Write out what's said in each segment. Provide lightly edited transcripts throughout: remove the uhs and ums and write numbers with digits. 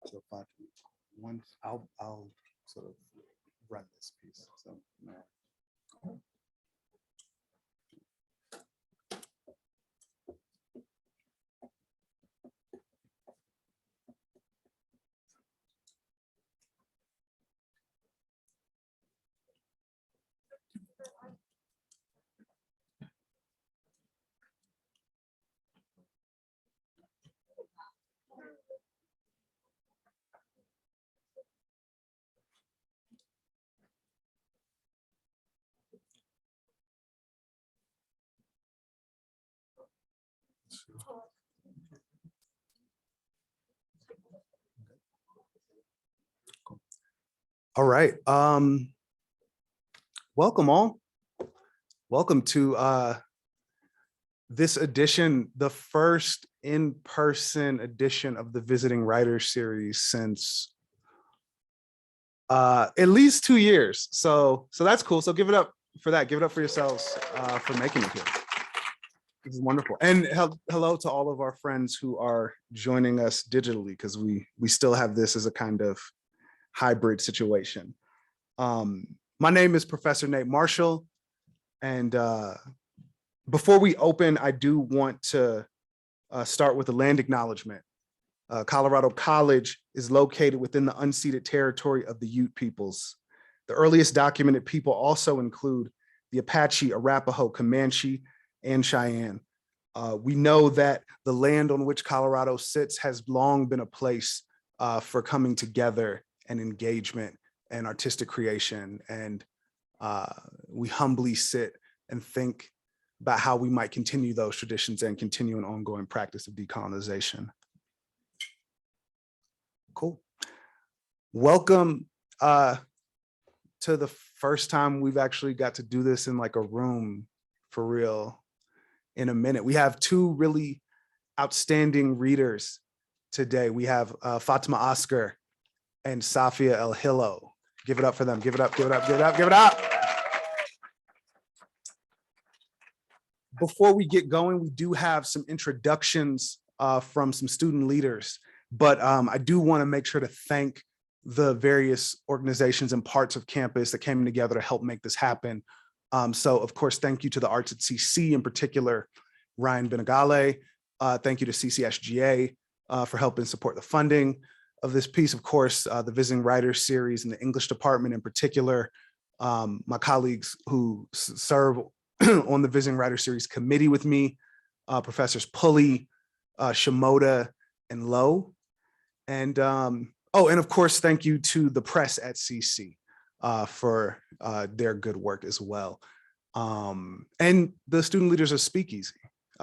So Fatima, once I'll sort of run this piece. So all right. Welcome all. Welcome to this edition, the first in-person edition of the Visiting Writers series since at least 2 years. So that's cool. So give it up for that. Give it up for yourselves for making it here. This is wonderful. And hello to all of our friends who are joining us digitally, because we still have this as a kind of hybrid situation. My name is Professor Nate Marshall, and before we open, I do want to start with a land acknowledgement. Colorado College is located within the unceded territory of the Ute peoples. The earliest documented people also include the Apache, Arapaho, Comanche, and Cheyenne. We know that the land on which Colorado sits has long been a place for coming together and engagement and artistic creation. And we humbly sit and think about how we might continue those traditions and continue an ongoing practice of decolonization. Cool. Welcome to the first time we've actually got to do this in like a room for real in a minute. We have two really outstanding readers today. We have Fatima Asghar and Safia Elhillo. Give it up for them. Give it up, give it up, give it up, give it up. Before we get going, we do have some introductions from some student leaders, but I do want to make sure to thank the various organizations and parts of campus that came together to help make this happen. So of course, thank you to the Arts at CC, in particular, Ryan Benagale. Thank you to CCSGA for helping support the funding of this piece. Of course, the Visiting Writers series in the English department in particular, my colleagues who serve on the Visiting Writers series committee with me, Professors Pulley, Shimoda, and Lowe. And oh, and of course, thank you to the press at CC for their good work as well. And the student leaders of Speakeasy.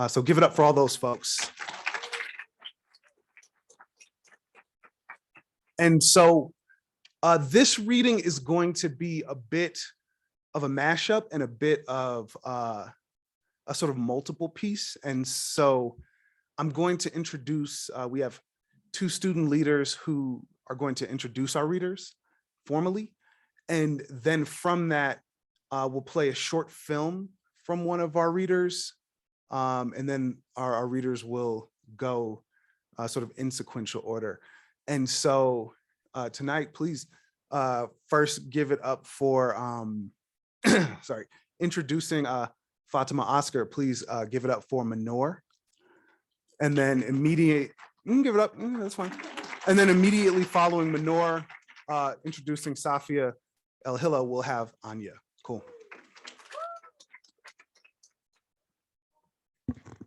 So give it up for all those folks. And so this reading is going to be a bit of a mashup and a bit of a sort of multiple piece. And so I'm going to introduce, we have two student leaders who are going to introduce our readers formally. And then from that, we'll play a short film from one of our readers. And then our readers will go sort of in sequential order. And so tonight, please first give it up for, sorry, introducing Fatima Asghar. Please give it up for Manor. And then you can give it up, that's fine. And then immediately following Manor, introducing Safia Elhillo, we'll have Anya. Cool.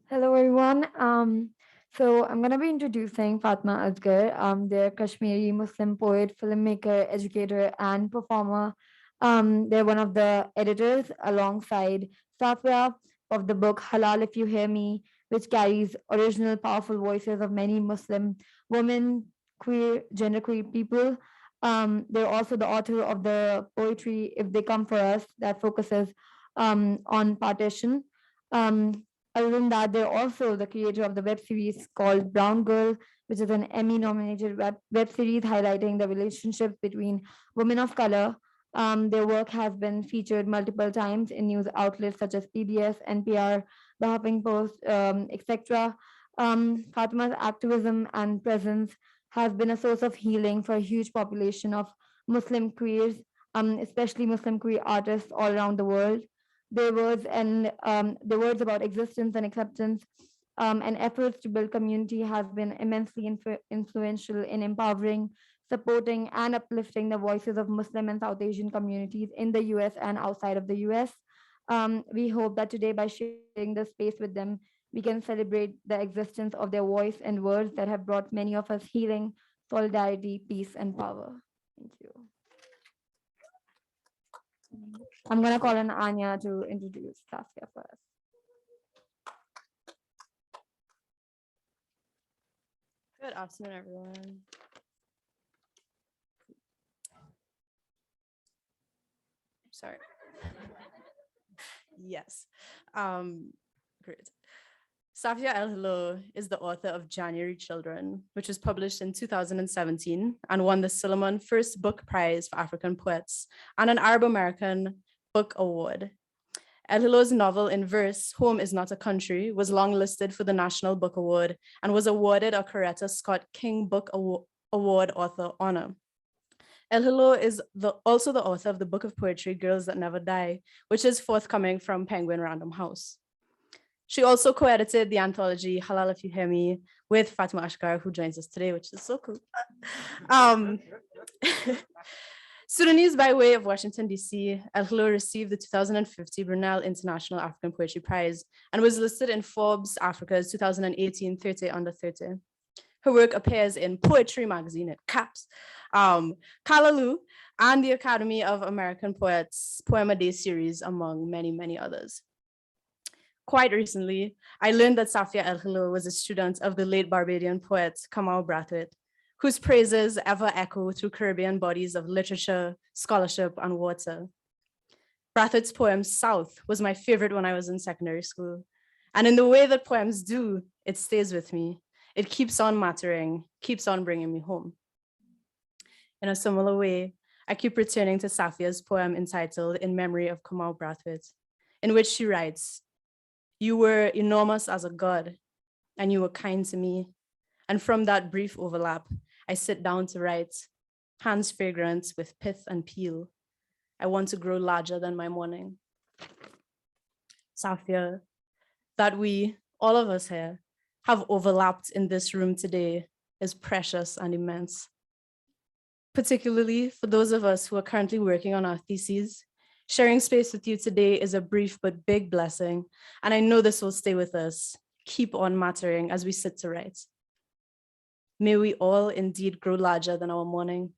Hello, everyone. So I'm going to be introducing Fatima Asghar. They're Kashmiri Muslim poet, filmmaker, educator, and performer. They're one of the editors alongside Safia of the book Halal If You Hear Me, which carries original, powerful voices of many Muslim women, queer, genderqueer people. They're also the author of the poetry If They Come For Us that focuses on partition. Um, Other than that, they're also the creator of the web series called Brown Girl, which is an Emmy nominated web series highlighting the relationships between women of color. Their work has been featured multiple times in news outlets such as PBS, NPR, The Huffington Post, etc. Fatima's activism and presence has been a source of healing for a huge population of Muslim queers, especially Muslim queer artists all around the world. Their words about existence and acceptance and efforts to build community has been immensely influential in empowering, supporting, and uplifting the voices of Muslim and South Asian communities in the US and outside of the US. We hope that today, by sharing this space with them, we can celebrate the existence of their voice and words that have brought many of us healing, solidarity, peace, and power. Thank you. I'm going to call on Anya to introduce Safia for us. Good afternoon, everyone. Sorry. Yes. Great. Safia Elhillo is the author of January Children, which was published in 2017 and won the Solomon First Book Prize for African Poets and an Arab American Book Award. Elhillo's novel in verse, Home is Not a Country, was longlisted for the National Book Award and was awarded a Coretta Scott King Book Award author honor. Elhillo is also the author of the book of poetry, Girls That Never Die, which is forthcoming from Penguin Random House. She also co-edited the anthology Halal If You Hear Me with Fatima Asghar, who joins us today, which is so cool. Sudanese by way of Washington, D.C., Elhillo received the 2050 Brunel International African Poetry Prize and was listed in Forbes Africa's 2018 30 Under 30. Her work appears in Poetry Magazine, it caps, Kalaloo, and the Academy of American Poets Poem a Day series, among many, many others. Quite recently, I learned that Safia Elhillo was a student of the late Barbadian poet Kamal Bradford, whose praises ever echo through Caribbean bodies of literature, scholarship, and water. Bradford's poem South was my favorite when I was in secondary school. And in the way that poems do, it stays with me. It keeps on mattering, keeps on bringing me home. In a similar way, I keep returning to Safia's poem entitled In Memory of Kamal Bradford, in which she writes, "You were enormous as a god, and you were kind to me. And from that brief overlap, I sit down to write, hands fragrant with pith and peel. I want to grow larger than my morning." Safia, that we, all of us here, have overlapped in this room today is precious and immense. Particularly for those of us who are currently working on our theses, sharing space with you today is a brief but big blessing, and I know this will stay with us, keep on mattering as we sit to write. May we all indeed grow larger than our morning.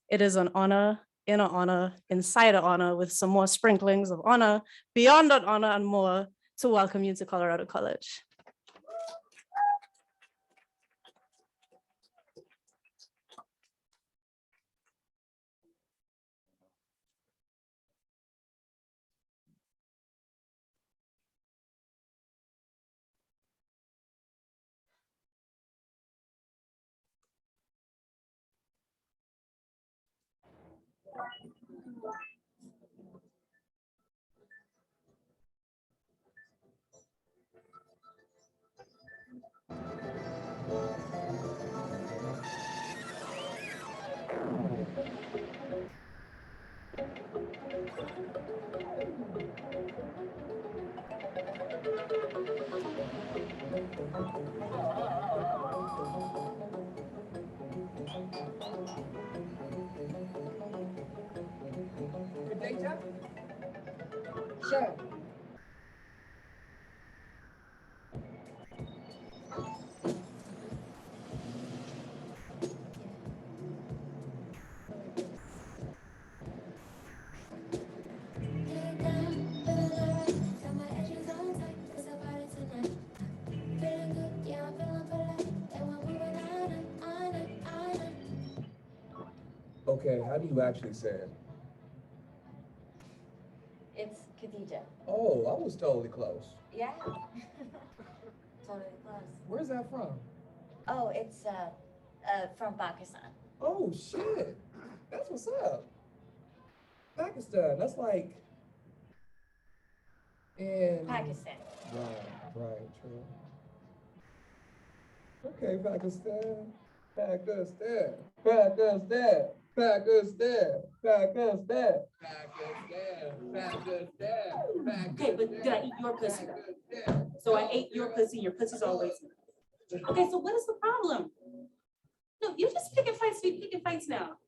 It is an honor, inner honor, inside an honor, with some more sprinklings of honor, beyond that honor and more, to welcome you to Colorado College. Sure. Okay, how do you actually say it? It's Khadija. Oh, I was totally close. Yeah. Totally close. Where's that from? Oh, it's from Pakistan. Oh, shit. That's what's up. Pakistan, that's like in... Pakistan. Right, true. Okay, Pakistan. Pakistan. Pakistan. Pakistan. Pakistan. Pakistan. Okay, but did I eat your pussy? So I ate your pussy, your pussy's always. Okay, so what is the problem? No, you're just picking fights now.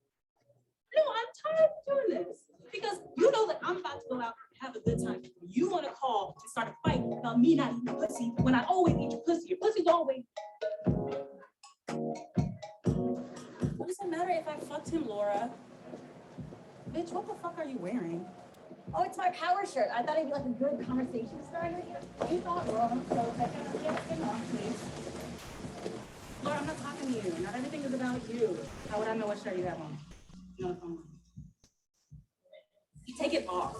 No, I'm tired of doing this because you know that I'm about to go out and have a good time. You want to call to start a fight about me not eating your pussy when I always eat your pussy. Your pussy's always. What does it matter if I fucked him, Laura? Bitch, what the fuck are you wearing? Oh, it's my power shirt. I thought it'd be like a good conversation starter with you. You thought wrong, so get off, please. Laura, I'm not talking to you. Not everything is about you. How would I know what shirt you have on? You're on the phone. You take it off.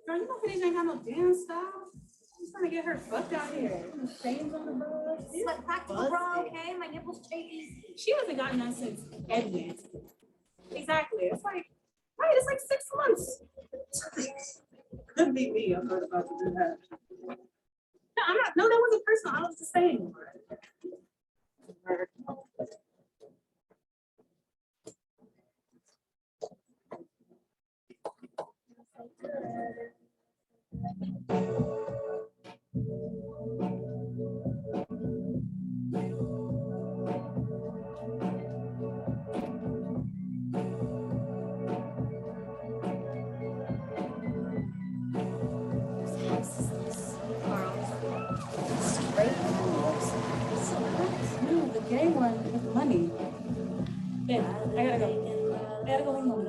Girl, you know Khadija ain't got no damn style. I'm trying to get her fucked out here. Stains on the bus. It's like practical bra, okay? My nipples chafy. She hasn't gotten none since Edwin. Exactly. It's like, right, it's like 6 months. Couldn't be me. I'm not about to do that. No, I'm not. No, that wasn't personal. I was just saying. No, the gay one with the money. Babe, I gotta go. I gotta go home.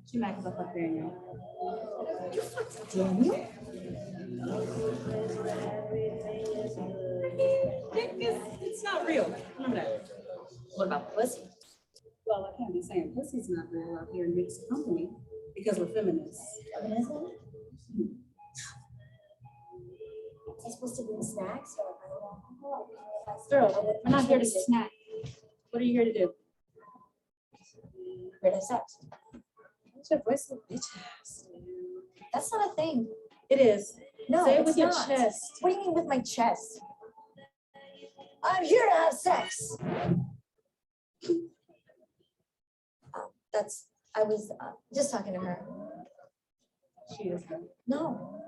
She might have up there now. You fucked Daniel? It's not real. Remember that. What about pussy? Well, I can't be saying pussy's not real out here in mixed company because we're feminists. Feminism? Am I supposed to bring snacks or alcohol? Girl, we're not here to snack. What are you here to do? Here to have sex. What's your voice so bitch ass? That's not a thing. It is. No, Say it it's with your not. chest. What do you mean with my chest? I'm here to have sex. I was just talking to her. She is good. No.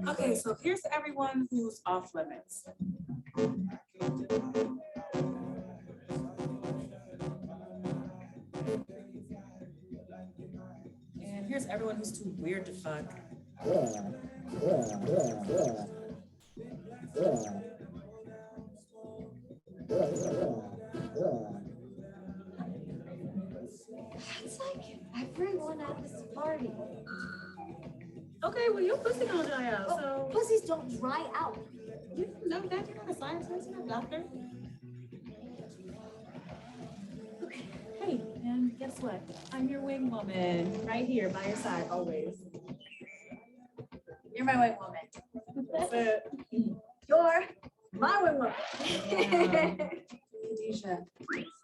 Okay, so here's everyone who's off limits. And here's everyone who's too weird to fuck. It's like everyone at this party. Okay, well, your pussy gonna dry out, so. Pussies don't dry out. You know that, you're not a scientist, you're not a doctor. Okay, hey, and guess what? I'm your wing woman, right here by your side, always. You're my white woman. That's it. You're my white woman. Yeah. Khadija,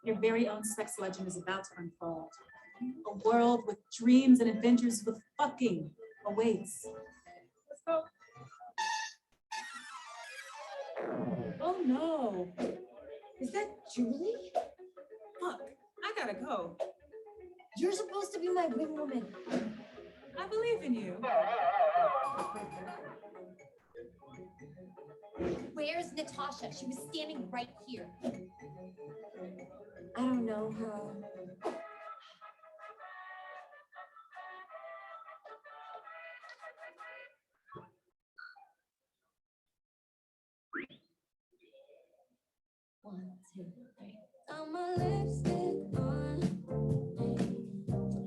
your very own sex legend is about to unfold. A world with dreams and adventures with fucking awaits. Let's go. Oh no. Is that Julie? Fuck, I gotta go. You're supposed to be my wing woman. I believe in you. Where's Natasha? She was standing right here. I don't know her. One, two, three. Got my lipstick on,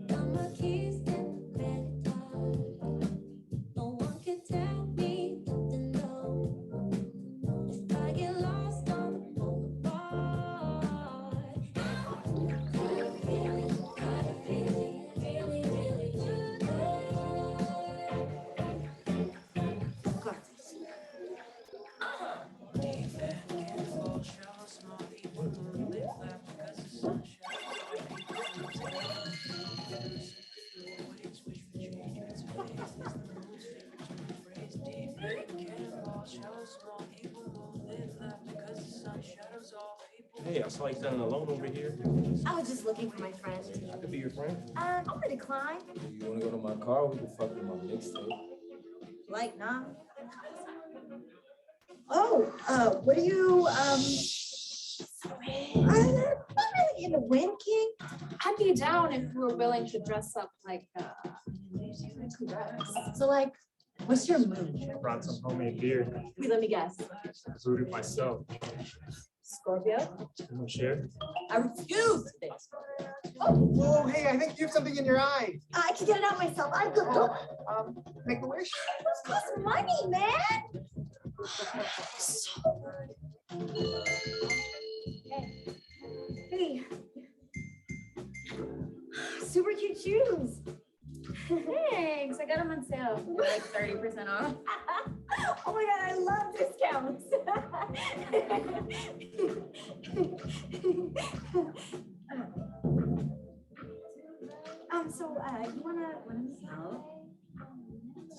got my keys in the credit card. No one can tell me Hey, I saw you standing alone over here. I was just looking for my friend. I could be your friend. I'm gonna decline. You wanna go to my car? We can fuck with my mixtape. Like, nah. Oh, what do you, I'm not really into Wind King. I'd be down if you were willing to dress up like so like, what's your mood? Brought some homemade beer. Wait, let me guess. Brewed it myself. Scorpio? You want to share? I refuse this. Whoa, hey, I think you have something in your eye. I can get it out myself. I'm good. Make a wish. Those cost money, man. Hey. Super cute shoes. Thanks. I got them on sale. They're like 30% off. Oh my God, I love discounts. So you wanna sell?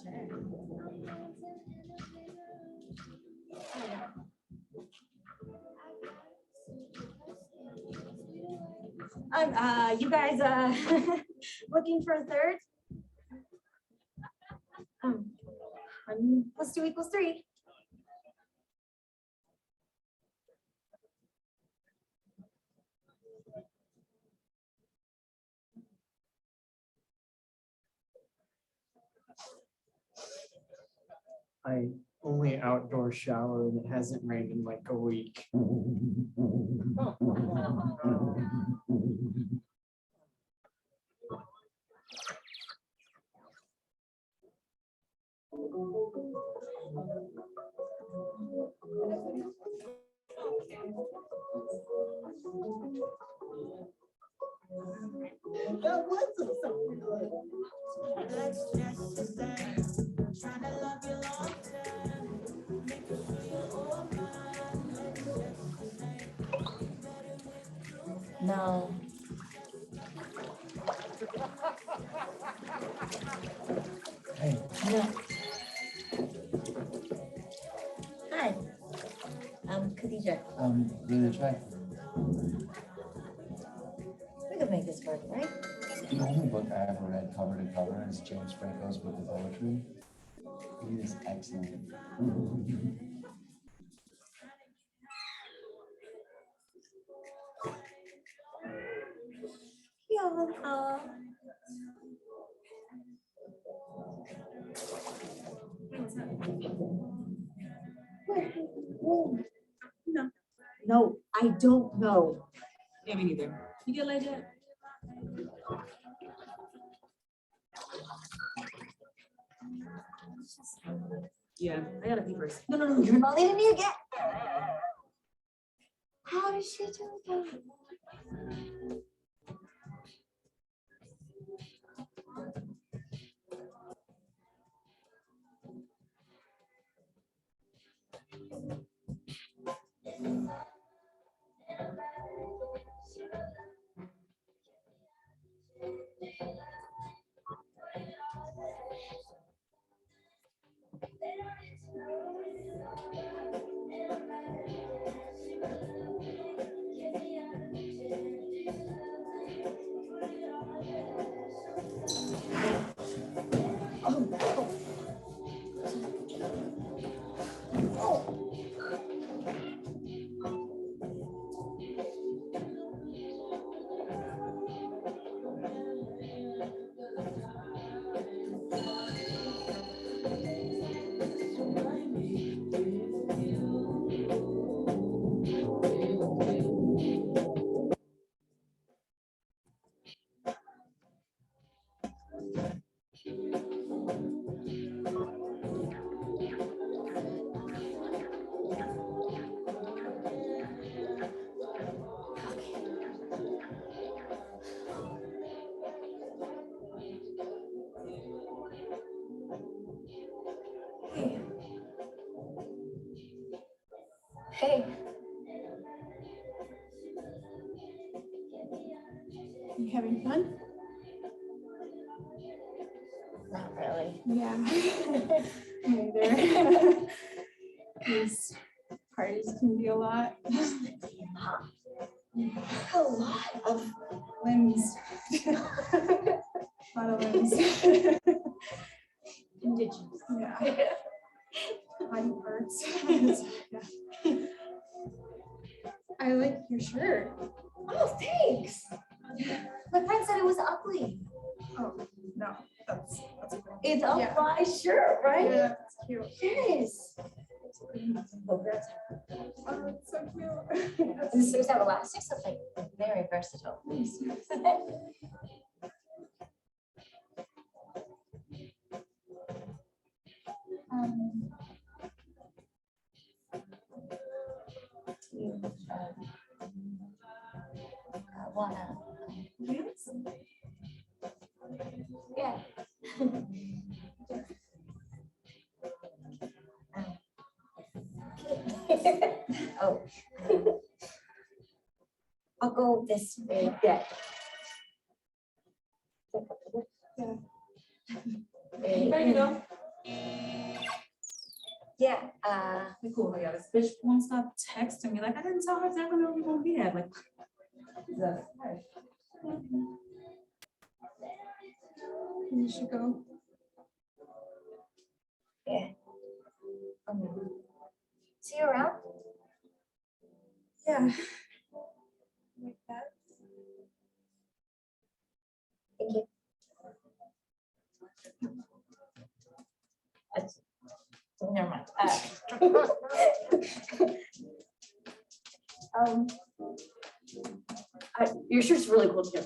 Sure. You guys looking for a third? 1 + 2 = 3. I only outdoor shower and it hasn't rained in like a week. That was something good. No. Hey, No. Hi. I'm Khadija. I'm really attractive. We could make this work, right? The only book I ever read cover to cover is James Franco's book of poetry. He is excellent. Yeah. No, I don't know. Yeah, me neither. You get laid yet? Yeah, I gotta pee first. No, you're not leaving me again. How did she do that? Hey. You having fun? Not really. Yeah. Me neither. These parties can be a lot. A lot of Limbs. A lot of limbs. indigenous. Yeah. Body parts. Yeah. I like your shirt. Oh, thanks. My friend said it was ugly. Oh, no, that's cool. It's a Yeah. fly shirt, right? Yeah, it's cute. Yes. Oh, it's so cute. And the sleeves have elastics, so it's like very versatile. um, you wanna Yes. yeah. Oh. I'll go this way. Yeah. There you go. Yeah. Be cool. Yeah, this bitch won't stop texting me. Like, I didn't tell her exactly where we're gonna be at. Like, Jesus. You should go. Yeah. See you around? Yeah. Like that. Thank you. Never mind. Your shirt's really cool too.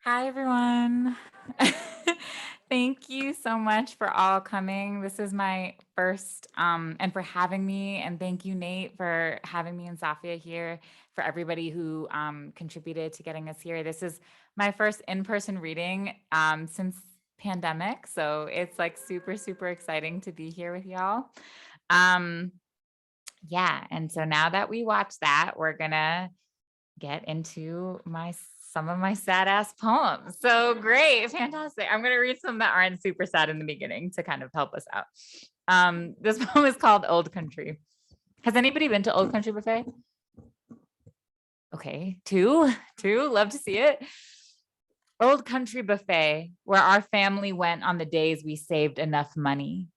Hi, everyone. Thank you so much for all coming. This is my first, and for having me. And thank you, Nate, for having me and Safia here, for everybody who contributed to getting us here. This is my first in-person reading since pandemic. So it's like super, super exciting to be here with y'all. Yeah, and so now that we watched that, we're gonna get into some of my sad ass poems. So great, fantastic. I'm gonna read some that aren't super sad in the beginning to kind of help us out. This poem is called Old Country. Has anybody been to Old Country Buffet? Okay, two, love to see it. Old Country Buffet, where our family went on the days we saved enough money.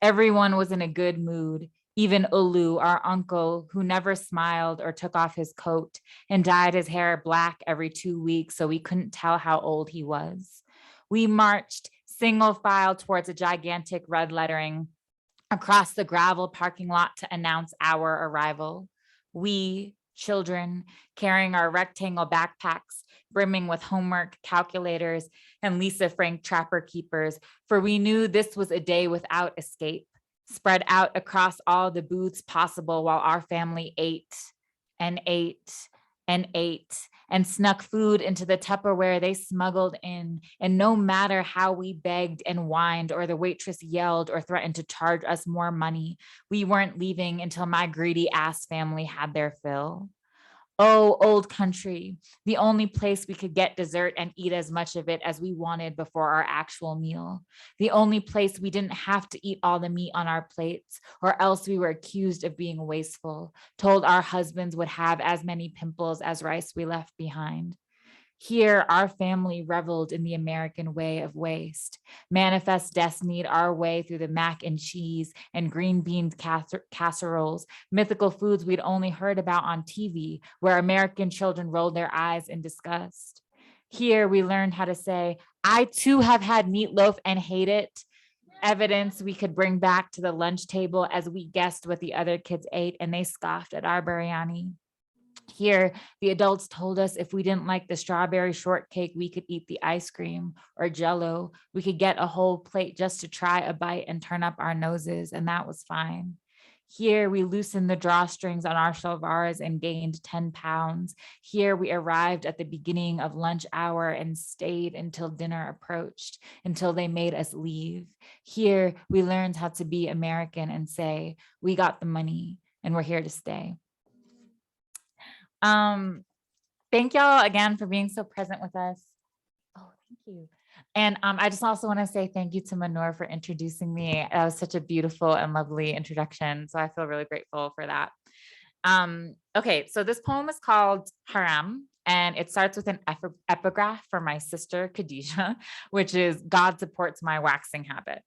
Everyone was in a good mood. Even Olu, our uncle, who never smiled or took off his coat and dyed his hair black every 2 weeks so we couldn't tell how old he was. We marched single file towards a gigantic red lettering across the gravel parking lot to announce our arrival. We, children, carrying our rectangle backpacks, brimming with homework, calculators, and Lisa Frank Trapper keepers, for we knew this was a day without escape. Spread out across all the booths possible while our family ate and ate and ate and snuck food into the Tupperware they smuggled in. And no matter how we begged and whined or the waitress yelled or threatened to charge us more money, we weren't leaving until my greedy ass family had their fill. Oh, Old Country, the only place we could get dessert and eat as much of it as we wanted before our actual meal. The only place we didn't have to eat all the meat on our plates, or else we were accused of being wasteful, told our husbands would have as many pimples as rice we left behind. Here, our family reveled in the American way of waste. Manifest destinied our way through the mac and cheese and green bean casseroles, mythical foods we'd only heard about on TV, where American children rolled their eyes in disgust. Here, we learned how to say, I too have had meatloaf and hate it. evidence we could bring back to the lunch table as we guessed what the other kids ate, and they scoffed at our biryani. Here, the adults told us if we didn't like the strawberry shortcake, we could eat the ice cream or jello. We could get a whole plate just to try a bite and turn up our noses, and that was fine. Here, we loosened the drawstrings on our shalvars and gained 10 pounds. Here, we arrived at the beginning of lunch hour and stayed until dinner approached, until they made us leave. Here, we learned how to be American and say, we got the money and we're here to stay. Thank y'all again for being so present with us. Oh, thank you. And I just also want to say thank you to Manor for introducing me. That was such a beautiful and lovely introduction. So I feel really grateful for that. Okay, so this poem is called Haram, and it starts with an epigraph for my sister, Khadijah, which is God supports my waxing habit.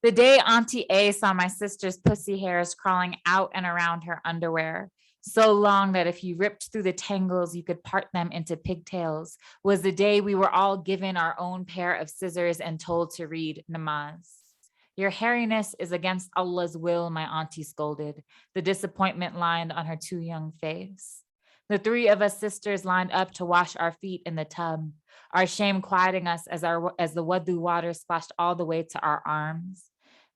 The day Auntie A saw my sister's pussy hairs crawling out and around her underwear, so long that if you ripped through the tangles, you could part them into pigtails, was the day we were all given our own pair of scissors and told to read namaz. Your hairiness is against Allah's will, my auntie scolded, the disappointment lined on her too young face. The three of us sisters lined up to wash our feet in the tub, our shame quieting us as the wudu water splashed all the way to our arms.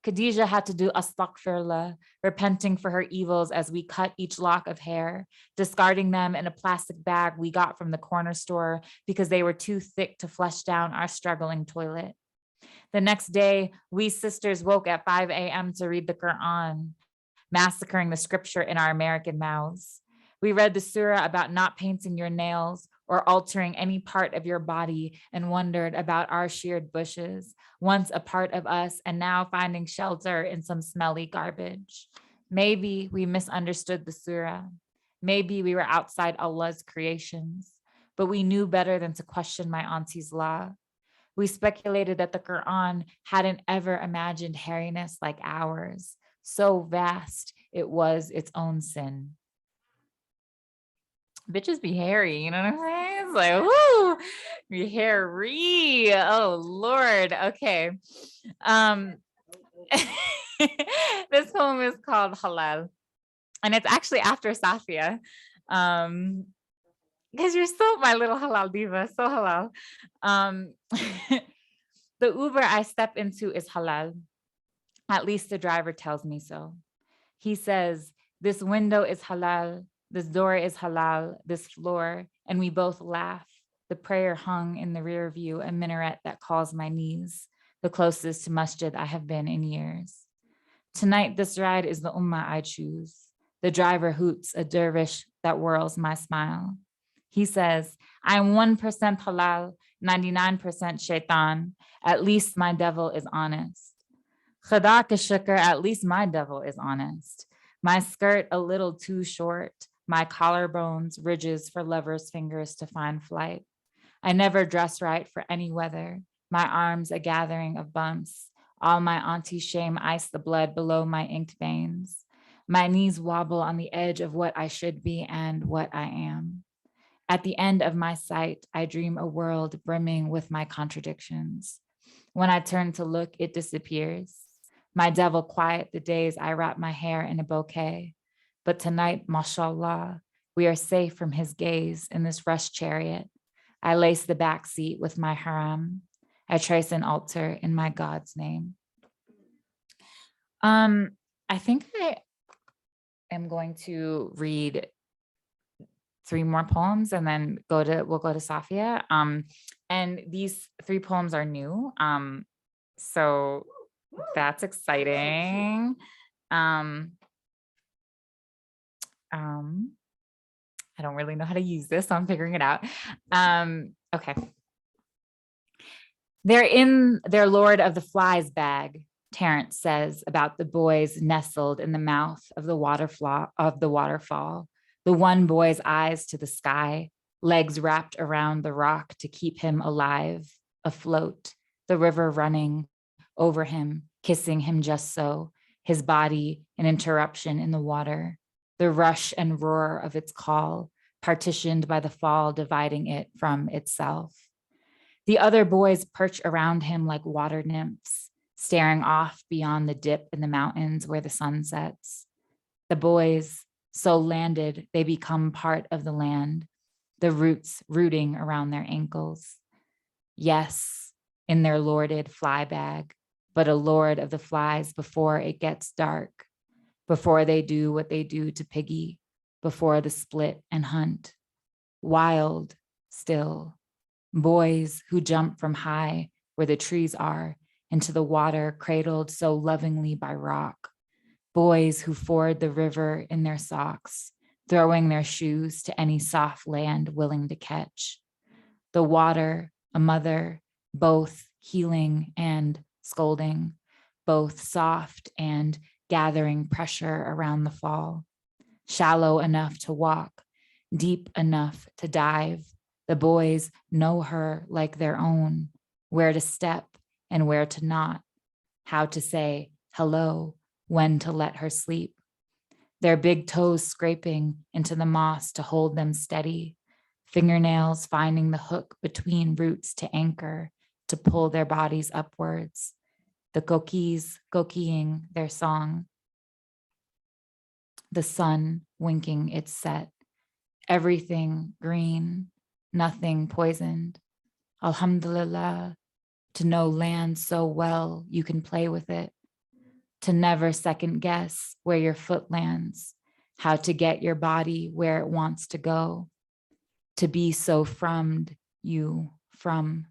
Khadijah had to do astaghfirullah, repenting for her evils as we cut each lock of hair, discarding them in a plastic bag we got from the corner store because they were too thick to flush down our struggling toilet. The next day, we sisters woke at 5 a.m. to read the Quran, massacring the scripture in our American mouths. We read the surah about not painting your nails or altering any part of your body and wondered about our sheared bushes, once a part of us and now finding shelter in some smelly garbage. Maybe we misunderstood the surah. Maybe we were outside Allah's creations, but we knew better than to question my auntie's law. We speculated that the Quran hadn't ever imagined hairiness like ours, so vast it was its own sin. Bitches be hairy, you know what I'm saying? It's like, whoo, be hairy. Oh Lord. Okay. This poem is called Halal, and it's actually after Safia. Because you're so my little halal diva, so halal. The Uber I step into is halal. At least the driver tells me so. He says, this window is halal. This door is halal, this floor, and we both laugh. The prayer hung in the rear view, a minaret that calls my knees, the closest to masjid I have been in years. Tonight, this ride is the ummah I choose. The driver hoots, a dervish that whirls my smile. He says, I'm 1% halal, 99% shaitan. At least my devil is honest. Khada ka shukr, at least my devil is honest. My skirt a little too short. My collarbones, ridges for lovers' fingers to find flight. I never dress right for any weather. My arms a gathering of bumps. All my auntie's shame ice the blood below my inked veins. My knees wobble on the edge of what I should be and what I am. At the end of my sight, I dream a world brimming with my contradictions. When I turn to look, it disappears. My devil quiet the days I wrap my hair in a bouquet. But tonight, mashallah, we are safe from his gaze in this rush chariot. I lace the back seat with my haram. I trace an altar in my God's name. I think I am going to read 3 more poems and then we'll go to Safia. And these 3 poems are new. So that's exciting. I don't really know how to use this, so I'm figuring it out. Okay. They're in their Lord of the Flies bag, Terrence says about the boys nestled in the mouth of the waterfall, the one boy's eyes to the sky, legs wrapped around the rock to keep him alive, afloat, the river running over him, kissing him just so, his body an interruption in the water, the rush and roar of its call, partitioned by the fall dividing it from itself. The other boys perch around him like water nymphs, staring off beyond the dip in the mountains where the sun sets. The boys, so landed, they become part of the land, the roots rooting around their ankles. Yes, in their lorded fly bag, but a lord of the flies before it gets dark, before they do what they do to Piggy, before the split and hunt. Wild still, boys who jump from high where the trees are into the water cradled so lovingly by rock. Boys who ford the river in their socks, throwing their shoes to any soft land willing to catch. The water, a mother, both healing and scolding, both soft and gathering pressure around the fall. Shallow enough to walk, deep enough to dive. The boys know her like their own, where to step and where to not, how to say hello, when to let her sleep. Their big toes scraping into the moss to hold them steady, fingernails finding the hook between roots to anchor, to pull their bodies upwards. The coquis coquilling their song. The sun winking its set. Everything green, nothing poisoned. Alhamdulillah, to know land so well you can play with it. To never second guess where your foot lands, how to get your body where it wants to go. To be so from you, from.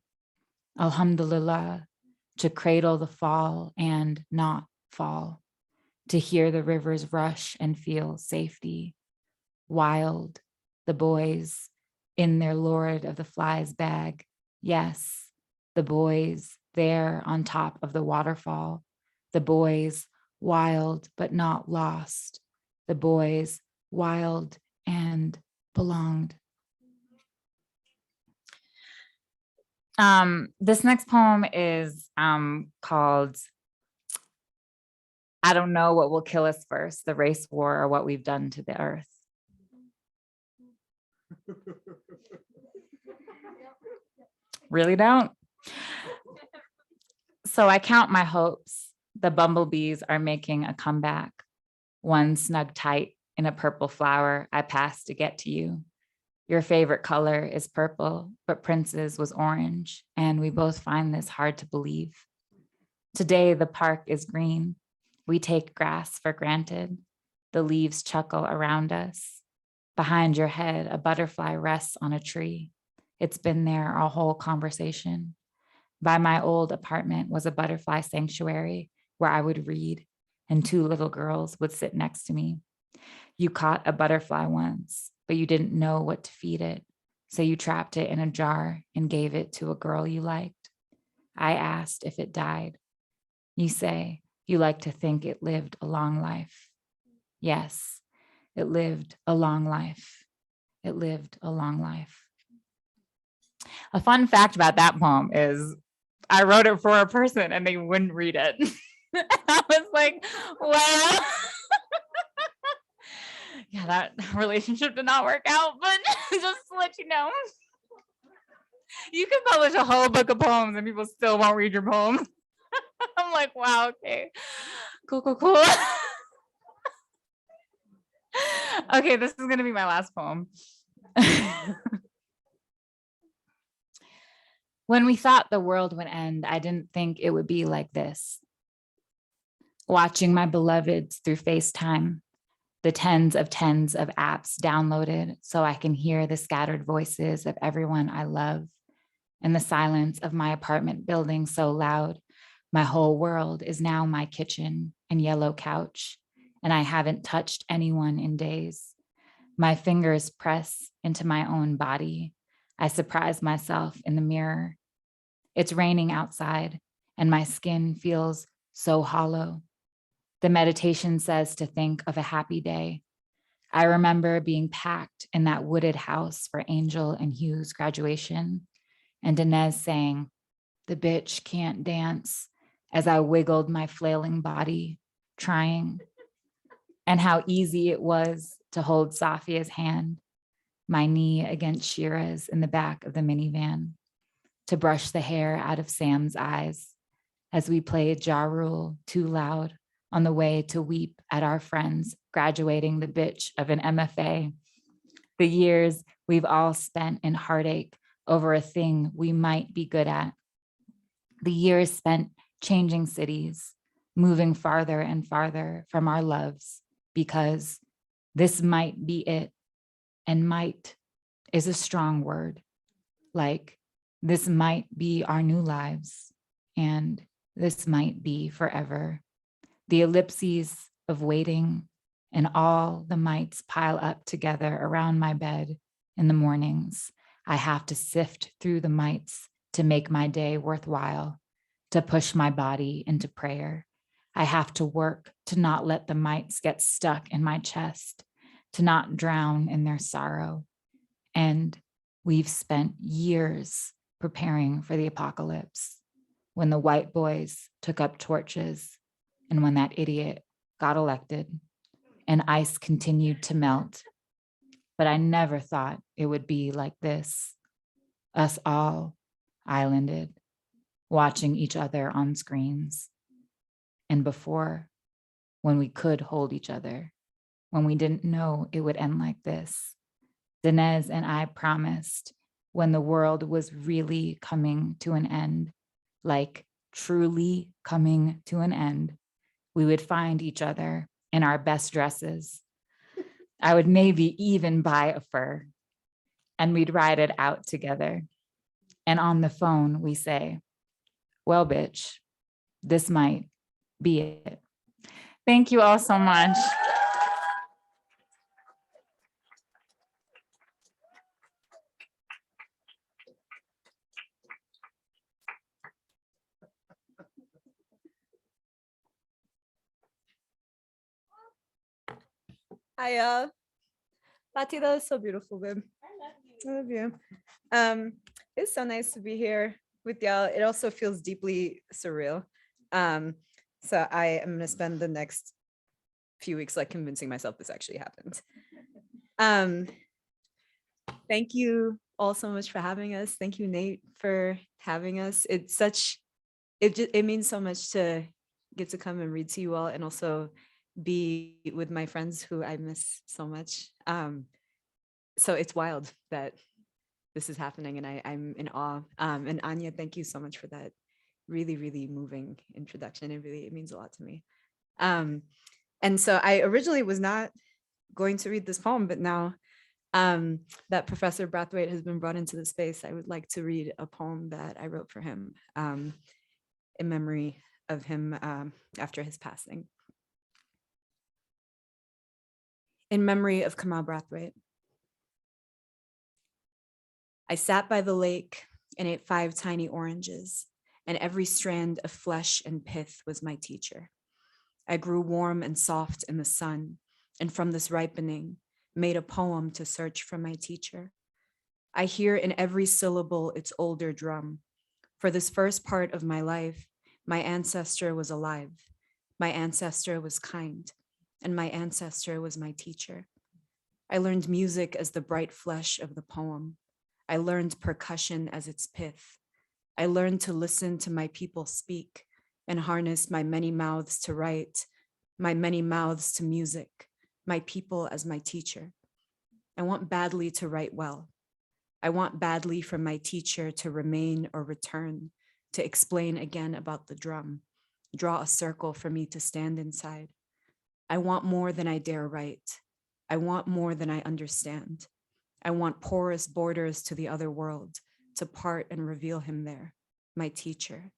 Alhamdulillah, to cradle the fall and not fall. To hear the rivers rush and feel safety. Wild, the boys in their Lord of the Flies bag. Yes, the boys there on top of the waterfall. The boys wild but not lost. The boys wild and belonged. This next poem is called I Don't Know What Will Kill Us First, the race war or what we've done to the earth. Really don't. So I count my hopes. The bumblebees are making a comeback. One snug tight in a purple flower I passed to get to you. Your favorite color is purple, but Prince's was orange, and we both find this hard to believe. Today, the park is green. We take grass for granted. The leaves chuckle around us. Behind your head, a butterfly rests on a tree. It's been there our whole conversation. By my old apartment was a butterfly sanctuary where I would read, and two little girls would sit next to me. You caught a butterfly once, but you didn't know what to feed it, so you trapped it in a jar and gave it to a girl you liked. I asked if it died. You say you like to think it lived a long life. Yes, it lived a long life. It lived a long life. A fun fact about that poem is I wrote it for a person and they wouldn't read it. I was like, well, yeah, that relationship did not work out, but just to let you know, you can publish a whole book of poems and people still won't read your poem. I'm like, wow, okay, cool. Okay, this is gonna be my last poem. When we thought the world would end, I didn't think it would be like this. Watching my beloveds through FaceTime, the tens of apps downloaded so I can hear the scattered voices of everyone I love, and the silence of my apartment building so loud, my whole world is now my kitchen and yellow couch, and I haven't touched anyone in days. My fingers press into my own body. I surprise myself in the mirror. It's raining outside, and my skin feels so hollow. The meditation says to think of a happy day. I remember being packed in that wooded house for Angel and Hugh's graduation, and Inez saying, "The bitch can't dance," as I wiggled my flailing body, trying, and how easy it was to hold Safia's hand, my knee against Shira's in the back of the minivan. to brush the hair out of Sam's eyes as we played Ja Rule too loud on the way to weep at our friends graduating the bitch of an MFA. The years we've all spent in heartache over a thing we might be good at. The years spent changing cities, moving farther and farther from our loves, because this might be it. And might is a strong word. Like, this might be our new lives, and this might be forever. The ellipses of waiting and all the mights pile up together around my bed in the mornings. I have to sift through the mights to make my day worthwhile, to push my body into prayer. I have to work to not let the mites get stuck in my chest, to not drown in their sorrow. And we've spent years preparing for the apocalypse, when the white boys took up torches and when that idiot got elected and ice continued to melt. But I never thought it would be like this, us all islanded, watching each other on screens. And before, when we could hold each other, when we didn't know it would end like this, Dinez and I promised, when the world was really coming to an end, like truly coming to an end, we would find each other in our best dresses. I would maybe even buy a fur, and we'd ride it out together. And on the phone, we say, well, bitch, this might be it. Thank you all so much. Hi, y'all. Fati, that was so beautiful, babe. I love you. It's so nice to be here with y'all. It also feels deeply surreal. So I am gonna spend the next few weeks like convincing myself this actually happened. Thank you all so much for having us. Thank you, Nate, for having us. It means so much to get to come and read to you all, and also be with my friends who I miss so much. So it's wild that this is happening, and I'm in awe. And Anya, thank you so much for that really, really moving introduction. It means a lot to me. And so I originally was not going to read this poem, but now that Professor Brathwaite has been brought into the space, I would like to read a poem that I wrote for him in memory of him after his passing. In memory of Kamal Brathwaite. I sat by the lake and ate 5 tiny oranges, and every strand of flesh and pith was my teacher. I grew warm and soft in the sun, and from this ripening, made a poem to search for my teacher. I hear in every syllable its older drum. For this first part of my life, my ancestor was alive. My ancestor was kind, and my ancestor was my teacher. I learned music as the bright flesh of the poem. I learned percussion as its pith. I learned to listen to my people speak and harness my many mouths to write, my many mouths to music, my people as my teacher. I want badly to write well. I want badly for my teacher to remain or return, to explain again about the drum, draw a circle for me to stand inside. I want more than I dare write. I want more than I understand. I want porous borders to the other world, to part and reveal him there, my teacher.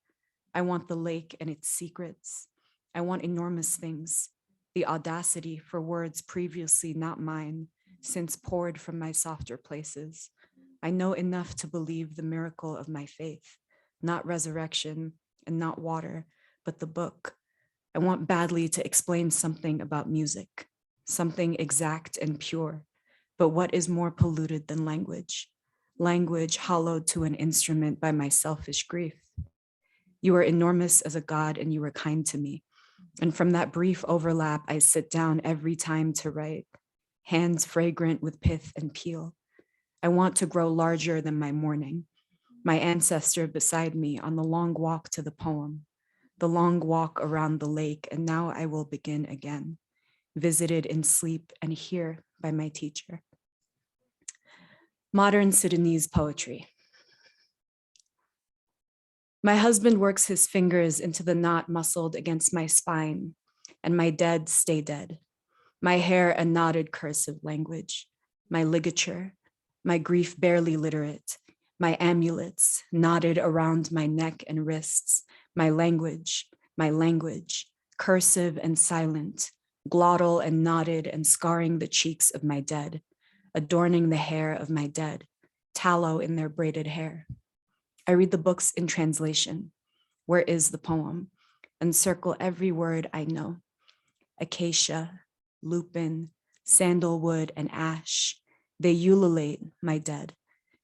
I want the lake and its secrets. I want enormous things, the audacity for words previously not mine, since poured from my softer places. I know enough to believe the miracle of my faith, not resurrection and not water, but the book. I want badly to explain something about music, something exact and pure, but what is more polluted than language? Language hollowed to an instrument by my selfish grief. You are enormous as a god and you are kind to me. And from that brief overlap, I sit down every time to write, hands fragrant with pith and peel. I want to grow larger than my mourning. my ancestor beside me on the long walk to the poem, the long walk around the lake, and now I will begin again, visited in sleep and here by my teacher. Modern Sudanese poetry. My husband works his fingers into the knot muscled against my spine, and my dead stay dead. My hair a knotted cursive language, my ligature, my grief barely literate, my amulets knotted around my neck and wrists, my language, cursive and silent, glottal and knotted and scarring the cheeks of my dead, adorning the hair of my dead, tallow in their braided hair. I read the books in translation. Where is the poem? And circle every word I know. Acacia, lupin, sandalwood, and ash. They ululate my dead.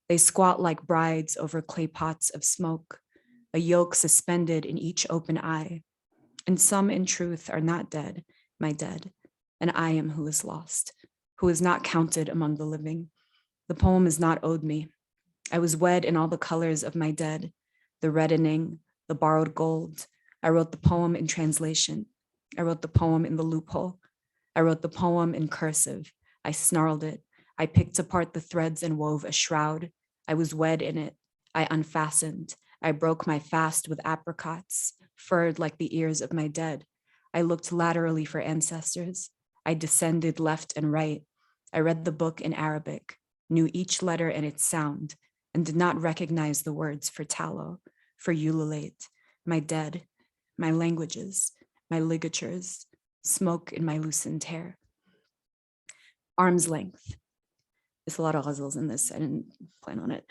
They squat like brides over clay pots of smoke, a yoke suspended in each open eye. And some in truth are not dead, my dead, and I am who is lost, who is not counted among the living. The poem is not owed me. I was wed in all the colors of my dead, the reddening, the borrowed gold. I wrote the poem in translation. I wrote the poem in the loophole. I wrote the poem in cursive. I snarled it. I picked apart the threads and wove a shroud. I was wed in it. I unfastened. I broke my fast with apricots, furred like the ears of my dead. I looked laterally for ancestors. I descended left and right. I read the book in Arabic, knew each letter and its sound, and did not recognize the words for tallow, for ululate, my dead, my languages, my ligatures, smoke in my loosened hair. Arm's length. There's a lot of ghazals in this, I didn't plan on it.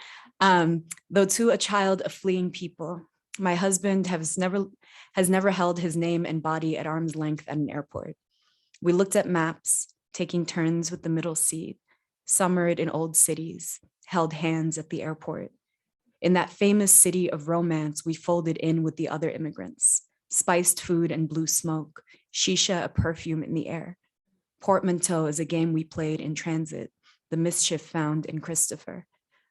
Though to a child of fleeing people, my husband has never held his name and body at arm's length at an airport. We looked at maps, taking turns with the middle seat, summered in old cities, held hands at the airport. In that famous city of romance, we folded in with the other immigrants, spiced food and blue smoke, shisha a perfume in the air. Portmanteau is a game we played in transit, the mischief found in Christopher.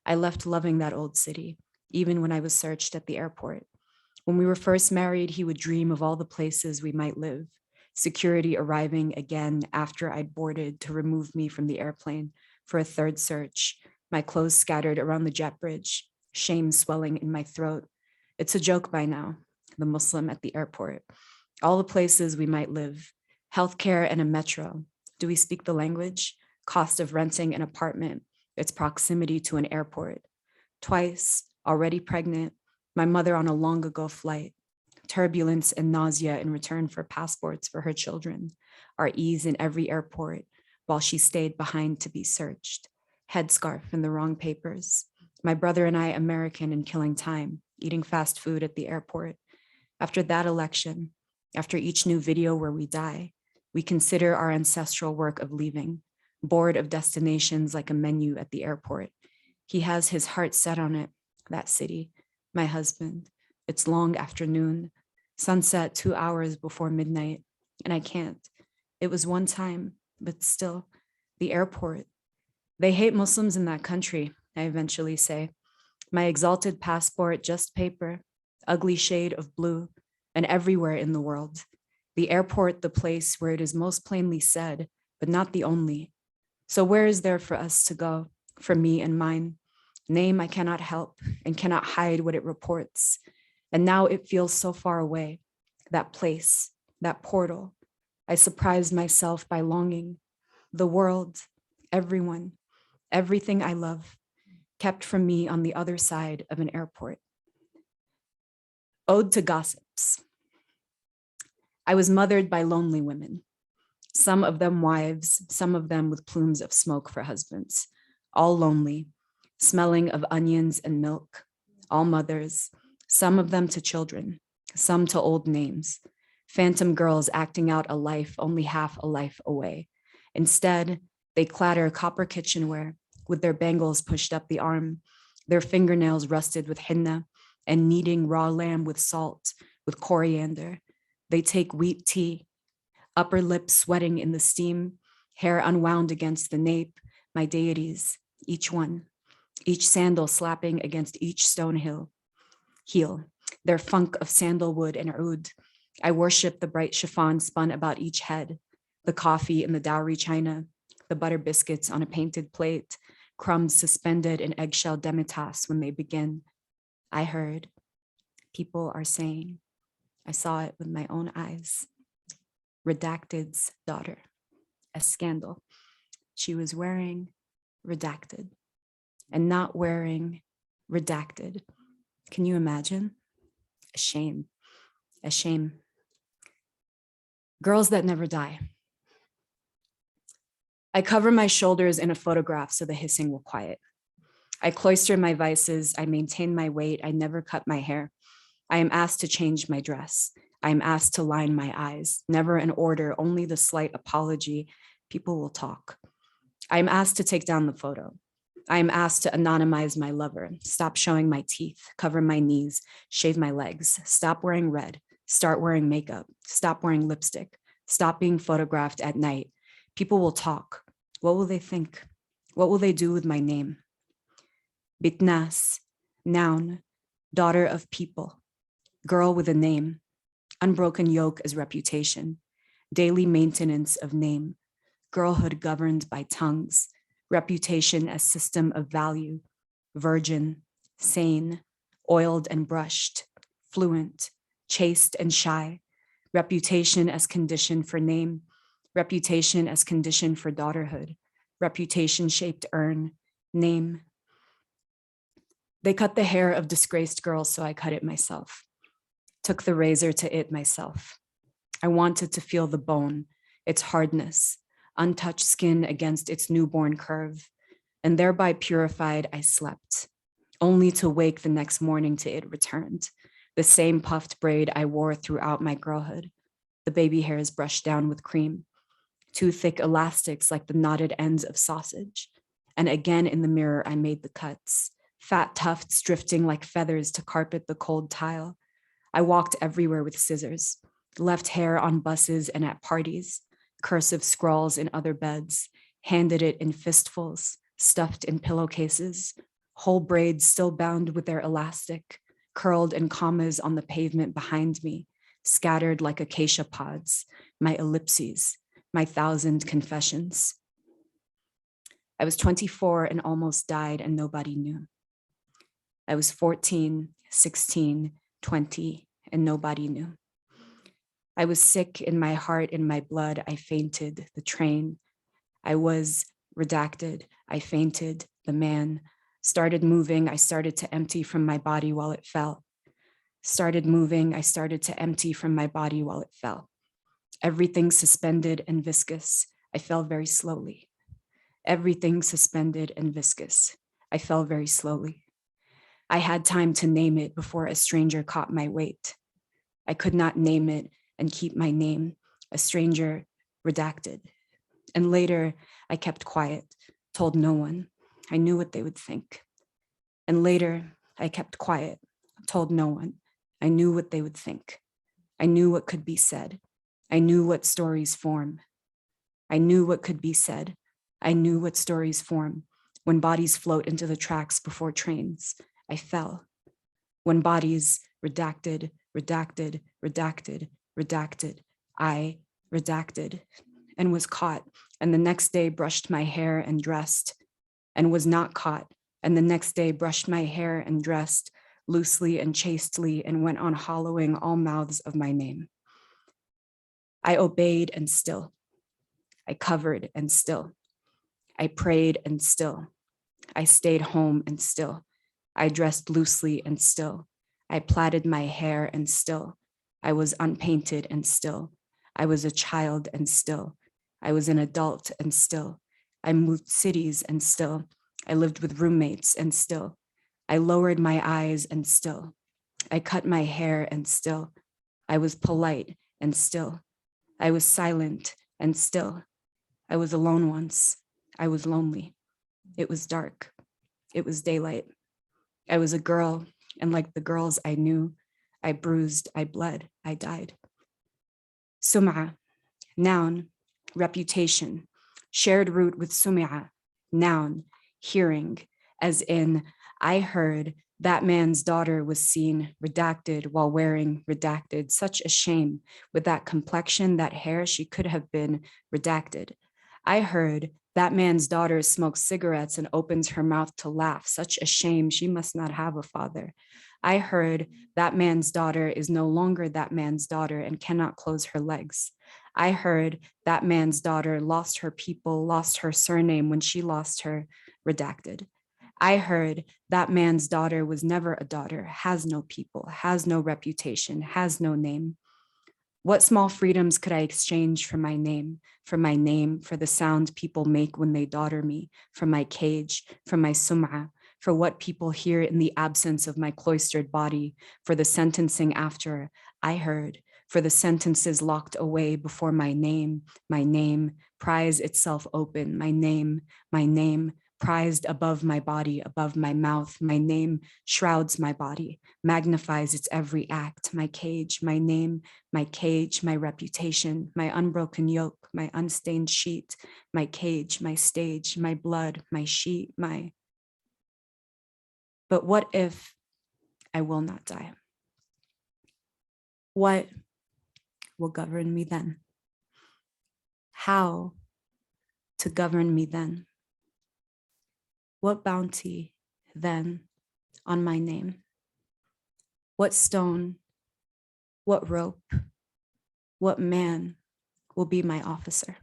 I left loving that old city, even when I was searched at the airport. When we were first married, he would dream of all the places we might live, security arriving again after I'd boarded to remove me from the airplane for a third search, my clothes scattered around the jet bridge, shame swelling in my throat. It's a joke by now, the Muslim at the airport. All the places we might live, healthcare and a metro. Do we speak the language? Cost of renting an apartment, its proximity to an airport. Twice, already pregnant, my mother on a long ago flight. Turbulence and nausea in return for passports for her children. Our ease in every airport while she stayed behind to be searched. Headscarf and the wrong papers. My brother and I American and killing time, eating fast food at the airport. After that election, after each new video where we die, we consider our ancestral work of leaving, bored of destinations like a menu at the airport. He has his heart set on it, that city, my husband. It's long afternoon, sunset 2 hours before midnight, and I can't. It was one time, but still, the airport. They hate Muslims in that country, I eventually say. My exalted passport, just paper, ugly shade of blue, and everywhere in the world. The airport, the place where it is most plainly said, but not the only. So where is there for us to go, for me and mine? Name I cannot help and cannot hide what it reports. And now it feels so far away, that place, that portal. I surprised myself by longing. The world, everyone, everything I love, kept from me on the other side of an airport. Ode to gossips. I was mothered by lonely women, some of them wives, some of them with plumes of smoke for husbands, all lonely, smelling of onions and milk, all mothers, some of them to children, some to old names, phantom girls acting out a life only half a life away. Instead, they clatter copper kitchenware with their bangles pushed up the arm, their fingernails rusted with henna, and kneading raw lamb with salt, with coriander. They take wheat tea, upper lip sweating in the steam, hair unwound against the nape, my deities, each one. each sandal slapping against each stone heel, their funk of sandalwood and oud. I worship the bright chiffon spun about each head, the coffee in the dowry china, the butter biscuits on a painted plate, crumbs suspended in eggshell demitasse when they begin. I heard, people are saying, I saw it with my own eyes. Redacted's daughter, a scandal. She was wearing redacted and not wearing redacted. Can you imagine? A shame, a shame. Girls that never die. I cover my shoulders in a photograph so the hissing will quiet. I cloister my vices, I maintain my weight, I never cut my hair. I am asked to change my dress. I am asked to line my eyes, never an order, only the slight apology. People will talk. I am asked to take down the photo. I am asked to anonymize my lover, stop showing my teeth, cover my knees, shave my legs, stop wearing red, start wearing makeup, stop wearing lipstick, stop being photographed at night. People will talk. What will they think? What will they do with my name? Bitnas, noun, daughter of people, girl with a name, unbroken yoke as reputation, daily maintenance of name, girlhood governed by tongues, reputation as system of value, virgin, sane, oiled and brushed, fluent, chaste and shy, reputation as condition for name, reputation as condition for daughterhood, reputation shaped urn, name. They cut the hair of disgraced girls, so I cut it myself. Took the razor to it myself. I wanted to feel the bone, its hardness, untouched skin against its newborn curve, and thereby purified, I slept, only to wake the next morning to it returned, the same puffed braid I wore throughout my girlhood, the baby hairs brushed down with cream, two thick elastics like the knotted ends of sausage, and again in the mirror I made the cuts, fat tufts drifting like feathers to carpet the cold tile. I walked everywhere with scissors, left hair on buses and at parties, cursive scrawls in other beds, handed it in fistfuls, stuffed in pillowcases, whole braids still bound with their elastic, curled in commas on the pavement behind me, scattered like acacia pods, my ellipses, my 1,000 confessions. I was 24 and almost died and nobody knew. I was 14, 16, 20, and nobody knew. I was sick in my heart, in my blood, I fainted the train. I was redacted, I fainted the man. Started moving, I started to empty from my body while it fell. Started moving, I started to empty from my body while it fell. Everything suspended and viscous, I fell very slowly. Everything suspended and viscous, I fell very slowly. I had time to name it before a stranger caught my weight. I could not name it and keep my name, a stranger redacted. And later I kept quiet, told no one. I knew what they would think. And later I kept quiet, told no one. I knew what they would think. I knew what could be said. I knew what stories form. I knew what could be said. I knew what stories form. When bodies float into the tracks before trains, I fell. When bodies redacted, redacted, redacted, redacted, I redacted and was caught, and the next day brushed my hair and dressed, and was not caught, and the next day brushed my hair and dressed loosely and chastely and went on hollowing all mouths of my name. I obeyed and still. I covered and still. I prayed and still. I stayed home and still. I dressed loosely and still. I plaited my hair and still. I was unpainted and still. I was a child and still. I was an adult and still. I moved cities and still. I lived with roommates and still. I lowered my eyes and still. I cut my hair and still. I was polite and still. I was silent and still. I was alone once. I was lonely. It was dark. It was daylight. I was a girl, and like the girls I knew, I bruised, I bled, I died. Sum'a, noun, reputation, shared root with sum'a, noun, hearing, as in, I heard that man's daughter was seen redacted while wearing redacted. Such a shame. With that complexion, that hair, she could have been redacted. I heard that man's daughter smokes cigarettes and opens her mouth to laugh. Such a shame. She must not have a father. I heard that man's daughter is no longer that man's daughter and cannot close her legs. I heard that man's daughter lost her people, lost her surname when she lost her, redacted. I heard that man's daughter was never a daughter, has no people, has no reputation, has no name. What small freedoms could I exchange for my name, for the sound people make when they daughter me, for my cage, for my sum'ah, for what people hear in the absence of my cloistered body, for the sentencing after I heard, for the sentences locked away before my name, pries itself open, my name, prized above my body, above my mouth, my name shrouds my body, magnifies its every act, my cage, my name, my cage, my reputation, my unbroken yoke, my unstained sheet, my cage, my stage, my blood, my sheet, my... But what if I will not die? What will govern me then? How to govern me then? What bounty then on my name? What stone, what rope, what man will be my officer?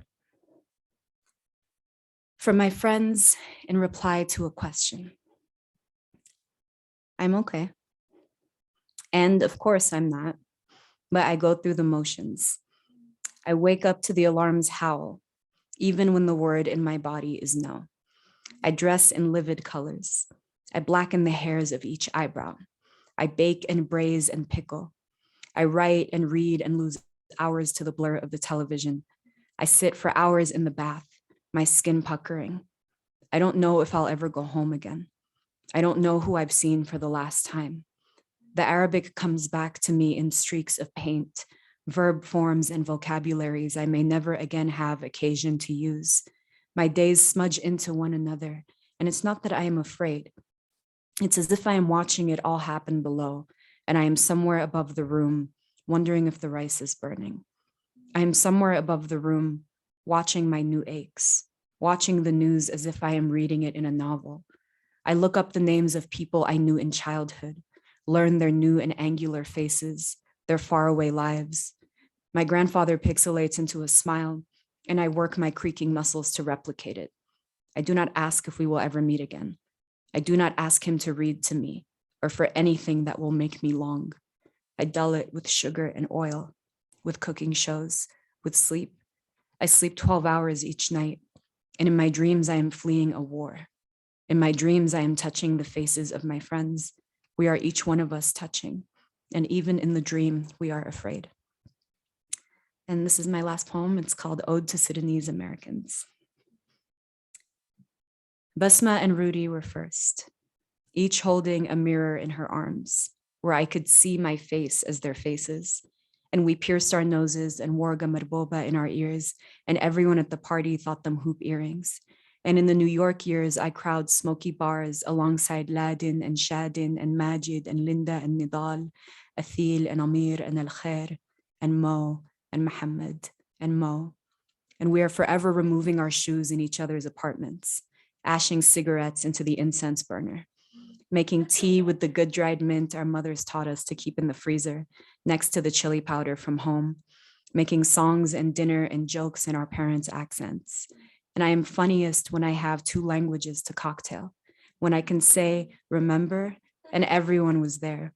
For my friends, in reply to a question, I'm okay. And of course I'm not, but I go through the motions. I wake up to the alarm's howl, even when the word in my body is no. I dress in livid colors. I blacken the hairs of each eyebrow. I bake and braise and pickle. I write and read and lose hours to the blur of the television. I sit for hours in the bath, my skin puckering. I don't know if I'll ever go home again. I don't know who I've seen for the last time. The Arabic comes back to me in streaks of paint, verb forms and vocabularies I may never again have occasion to use. My days smudge into one another, and it's not that I am afraid. It's as if I am watching it all happen below, and I am somewhere above the room, wondering if the rice is burning. I am somewhere above the room, watching my new aches, watching the news as if I am reading it in a novel. I look up the names of people I knew in childhood, learn their new and angular faces, their faraway lives. My grandfather pixelates into a smile, and I work my creaking muscles to replicate it. I do not ask if we will ever meet again. I do not ask him to read to me or for anything that will make me long. I dull it with sugar and oil, with cooking shows, with sleep. I sleep 12 hours each night, and in my dreams I am fleeing a war. In my dreams I am touching the faces of my friends. We are each one of us touching, and even in the dream we are afraid. And this is my last poem. It's called Ode to Sudanese Americans. Basma and Rudy were first, each holding a mirror in her arms, where I could see my face as their faces. And we pierced our noses and wore gamarboba in our ears, and everyone at the party thought them hoop earrings. And in the New York years, I crowd smoky bars alongside Ladin and Shadin and Majid and Linda and Nidal, Athil and Amir and Al Khair and Mo and Muhammad and Mo. And we are forever removing our shoes in each other's apartments, ashing cigarettes into the incense burner, making tea with the good dried mint our mothers taught us to keep in the freezer next to the chili powder from home, making songs and dinner and jokes in our parents' accents. And I am funniest when I have two languages to cocktail, when I can say, remember, and everyone was there.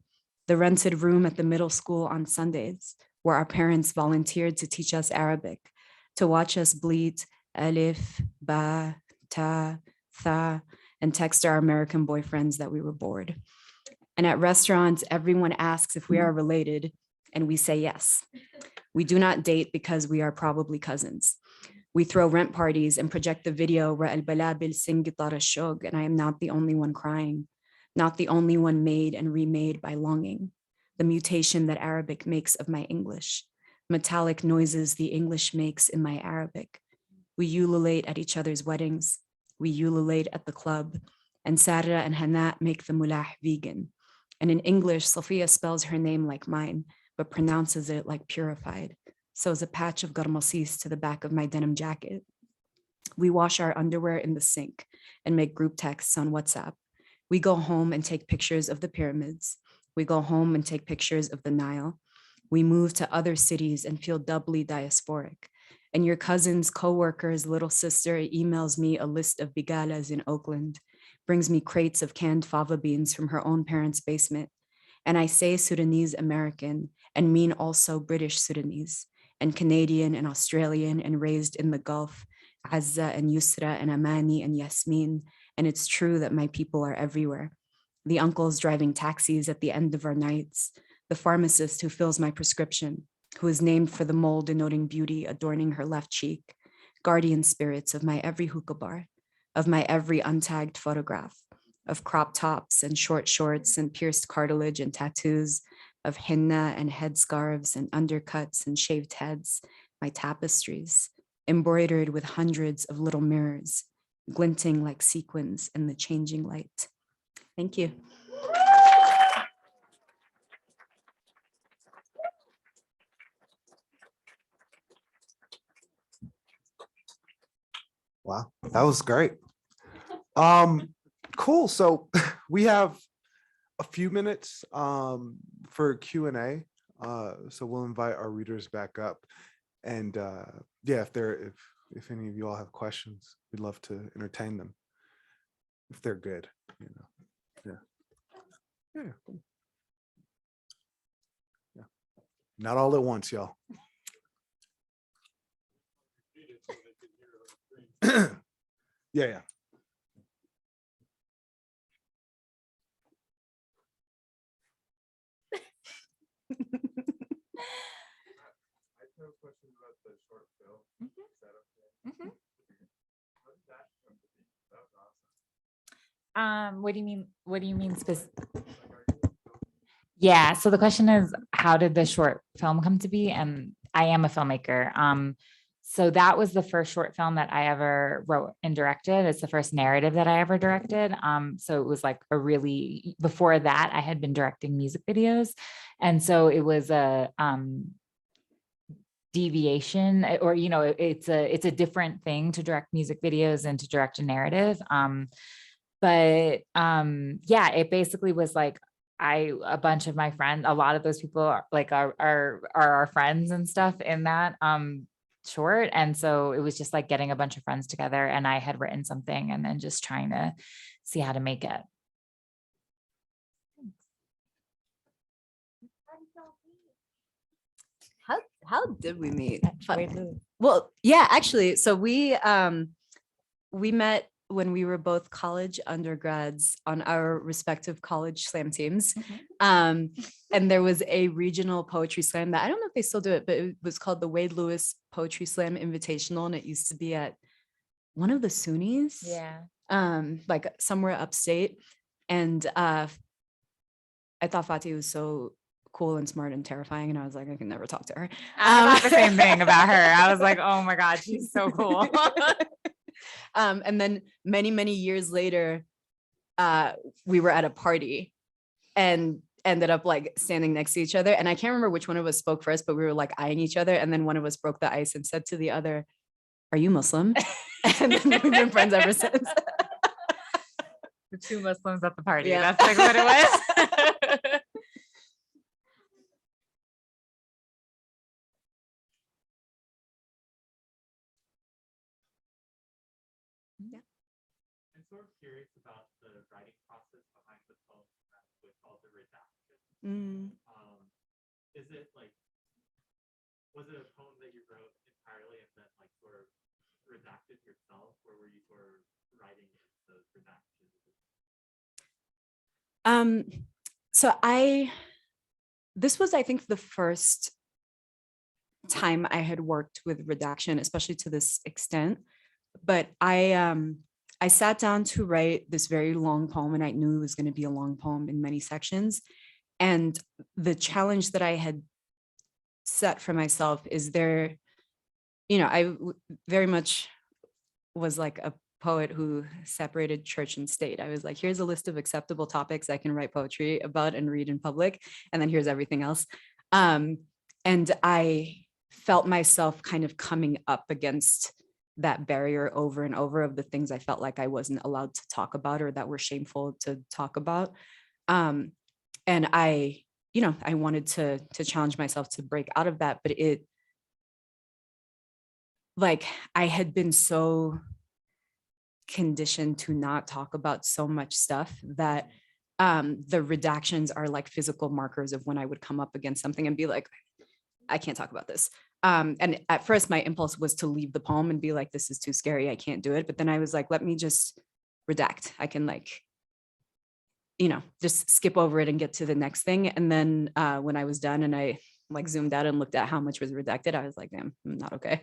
The rented room at the middle school on Sundays, where our parents volunteered to teach us Arabic, to watch us bleat alif, ba, ta, tha, and text our American boyfriends that we were bored. And at restaurants, everyone asks if we are related, and we say yes. We do not date because we are probably cousins. We throw rent parties and project the video where Al-Balabil sing Gitar al-Shog, and I am not the only one crying, not the only one made and remade by longing, the mutation that Arabic makes of my English, metallic noises the English makes in my Arabic. We ululate at each other's weddings. We ululate at the club. and Sarah and Hana make the mulah vegan. And in English, Safia spells her name like mine, but pronounces it like purified. Sews a patch of garmasis to the back of my denim jacket. We wash our underwear in the sink and make group texts on WhatsApp. We go home and take pictures of the pyramids. We go home and take pictures of the Nile. We move to other cities and feel doubly diasporic. And your cousin's coworker's little sister emails me a list of bigalas in Oakland, brings me crates of canned fava beans from her own parents' basement. And I say Sudanese American and mean also British Sudanese and Canadian and Australian and raised in the Gulf, Azza and Yusra and Amani and Yasmin. And it's true that my people are everywhere. The uncles driving taxis at the end of our nights, the pharmacist who fills my prescription, who is named for the mole denoting beauty adorning her left cheek, guardian spirits of my every hookah bar, of my every untagged photograph, of crop tops and short shorts and pierced cartilage and tattoos, of henna and headscarves and undercuts and shaved heads, my tapestries, embroidered with hundreds of little mirrors, glinting like sequins in the changing light. Thank you. Wow, that was great. Cool. So we have a few minutes for Q&A. So we'll invite our readers back up. And yeah, if any of you all have questions, we'd love to entertain them. If they're good, you know. Yeah. Cool. Yeah. Not all at once, y'all. Yeah. What do you mean? What do you mean Yeah. So the question is, how did the short film come to be? And I am a filmmaker. So that was the first short film that I ever wrote and directed. It's the first narrative that I ever directed. So it was like before that, I had been directing music videos. And so it was a deviation, or, it's a different thing to direct music videos and to direct a narrative. Yeah, it basically was like, a bunch of my friends, a lot of those people are our friends and stuff in that short. And so it was just like getting a bunch of friends together, and I had written something and then just trying to see how to make it. How did we meet? Well, yeah, actually, so we met when we were both college undergrads on our respective college slam teams. And there was a regional poetry slam that I don't know if they still do it, but it was called the Wade Lewis Poetry Slam Invitational. And it used to be at one of the SUNYs. Yeah. Like somewhere upstate. And I thought Fatih was so cool and smart and terrifying. And I was like, I can never talk to her. I thought the same thing about her. I was like, oh my God, she's so cool. And then many years later, we were at a party and ended up like standing next to each other. And I can't remember which one of us spoke first, but we were like eyeing each other. And then one of us broke the ice and said to the other, "Are you Muslim?" And then we've been friends ever since. The two Muslims at the party. Yeah. That's like what it was. I'm sort of curious about the writing process behind the poem that we call the redaction. Is it like, was it a poem that you wrote entirely and then like sort of redacted yourself, or were you sort of writing in those redactions? This was, I think, the first time I had worked with redaction, especially to this extent. But I sat down to write this very long poem, and I knew it was going to be a long poem in many sections. And the challenge that I had set for myself is I very much was like a poet who separated church and state. I was like, here's a list of acceptable topics I can write poetry about and read in public, and then here's everything else. And I felt myself kind of coming up against that barrier over and over of the things I felt like I wasn't allowed to talk about or that were shameful to talk about. And I, you know, I wanted to challenge myself to break out of that, but it, like, I had been so conditioned to not talk about so much stuff that the redactions are like physical markers of when I would come up against something and be like, I can't talk about this. And at first my impulse was to leave the poem and be like, this is too scary, I can't do it. But then I was like, let me just redact. I can, like, you know, just skip over it and get to the next thing. And then when I was done and I like zoomed out and looked at how much was redacted, I was like, damn, I'm not okay.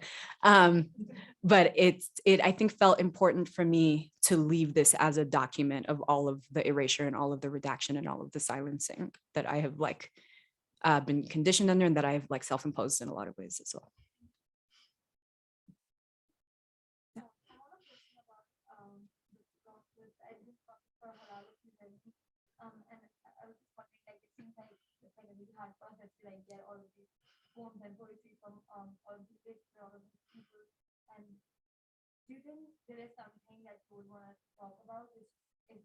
But it I think felt important for me to leave this as a document of all of the erasure and all of the redaction and all of the silencing that I have like been conditioned under and that I've like self-imposed in a lot of ways as well. Hard process to like get all of these poems and poetry from all of these books for all of these people. And do you think there is something that you would want to talk about, which is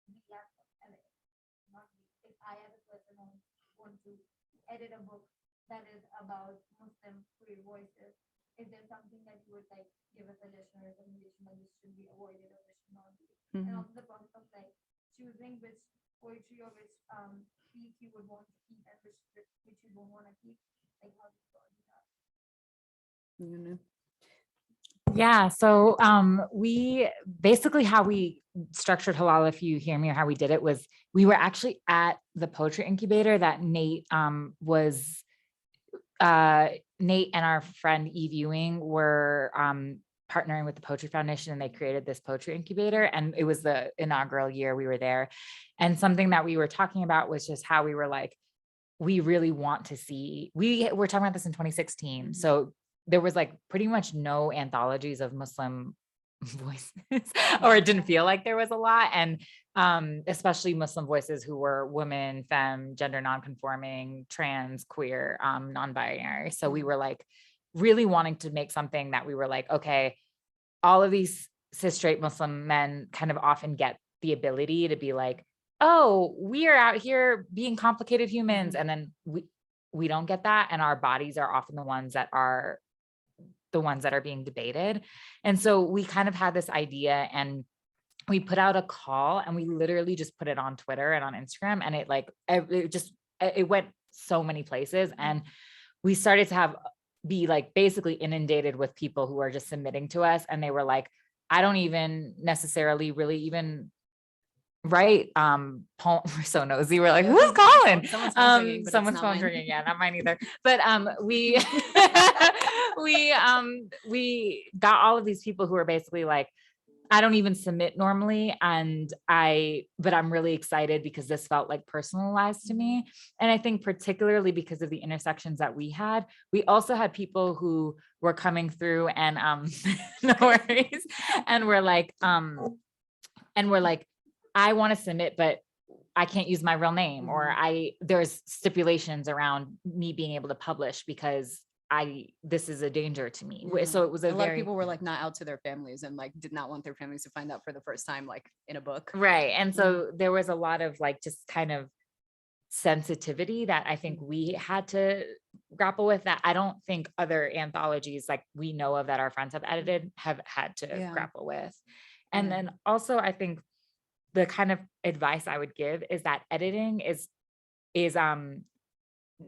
we have, and not me, if I as a person want to edit a book that is about Muslim queer voices, is there something that you would like give a suggestion or recommendation that this should be avoided or this should not be? And also the process of like choosing which poetry or which piece you would want to keep and which you don't want to keep, like how do you do that? Yeah, so we basically, how we structured Halal, if you hear me, or how we did it was we were actually at the poetry incubator that Nate was Nate and our friend Eve Ewing were partnering with the Poetry Foundation, and they created this poetry incubator, and it was the inaugural year we were there. And something that we were talking about was just how we were like, we really want to see, we were talking about this in 2016. So there was like pretty much no anthologies of Muslim voices, or it didn't feel like there was a lot. And especially Muslim voices who were women, femme, gender nonconforming, trans, queer, non-binary. So we were like really wanting to make something that we were like, okay, all of these cis straight Muslim men kind of often get the ability to be like, oh, we are out here being complicated humans. And then we don't get that. And our bodies are often the ones that are being debated. And so we kind of had this idea, and we put out a call, and we literally just put it on Twitter and on Instagram. And it went so many places. And we started to be like basically inundated with people who are just submitting to us. And they were like, I don't even necessarily really even write poem. We're so nosy. We're like, who's calling? Someone's phone ringing. Yeah, not mine either. But we got all of these people who are basically like, I don't even submit normally. But I'm really excited because this felt like personalized to me. And I think particularly because of the intersections that we had, we also had people who were coming through and no worries. And we're like, I want to submit, but I can't use my real name, or there's stipulations around me being able to publish because this is a danger to me. So it was a lot of people were like not out to their families and like did not want their families to find out for the first time, like in a book. Right. And so there was a lot of like just kind of sensitivity that I think we had to grapple with, that I don't think other anthologies like we know of that our friends have edited have had to grapple with. And then also I think the kind of advice I would give is that editing is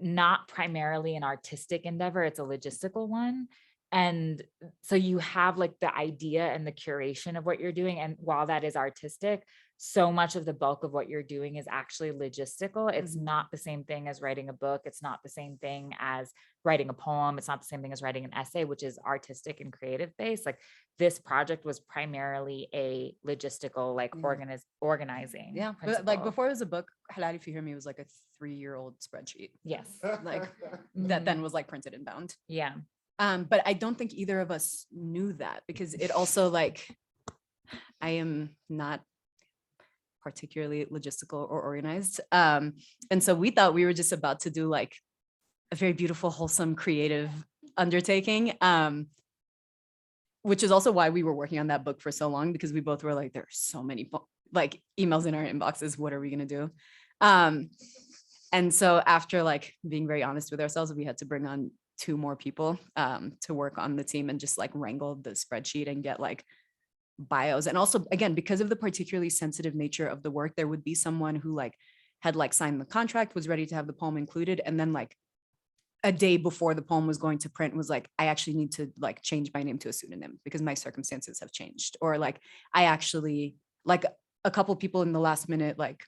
not primarily an artistic endeavor, it's a logistical one. And so you have like the idea and the curation of what you're doing. And while that is artistic, so much of the bulk of what you're doing is actually logistical. It's not the same thing as writing a book. It's not the same thing as writing a poem. It's not the same thing as writing an essay, which is artistic and creative based. Like this project was primarily a logistical, like organizing. Yeah, but like before it was a book, Halal, if you hear me, was like a 3-year-old spreadsheet. Yes. Like that then was like printed and bound. Yeah. But I don't think either of us knew that, because it also like I am not particularly logistical or organized. And so we thought we were just about to do like a very beautiful, wholesome, creative undertaking, which is also why we were working on that book for so long, because we both were like, there are so many like emails in our inboxes. What are we gonna do? And so after like being very honest with ourselves, we had to bring on 2 more people to work on the team and just like wrangle the spreadsheet and get like bios. And also, again, because of the particularly sensitive nature of the work, there would be someone who like had like signed the contract, was ready to have the poem included, and then like a day before the poem was going to print was like, I actually need to like change my name to a pseudonym because my circumstances have changed. Or like, I actually, like a couple people in the last minute, like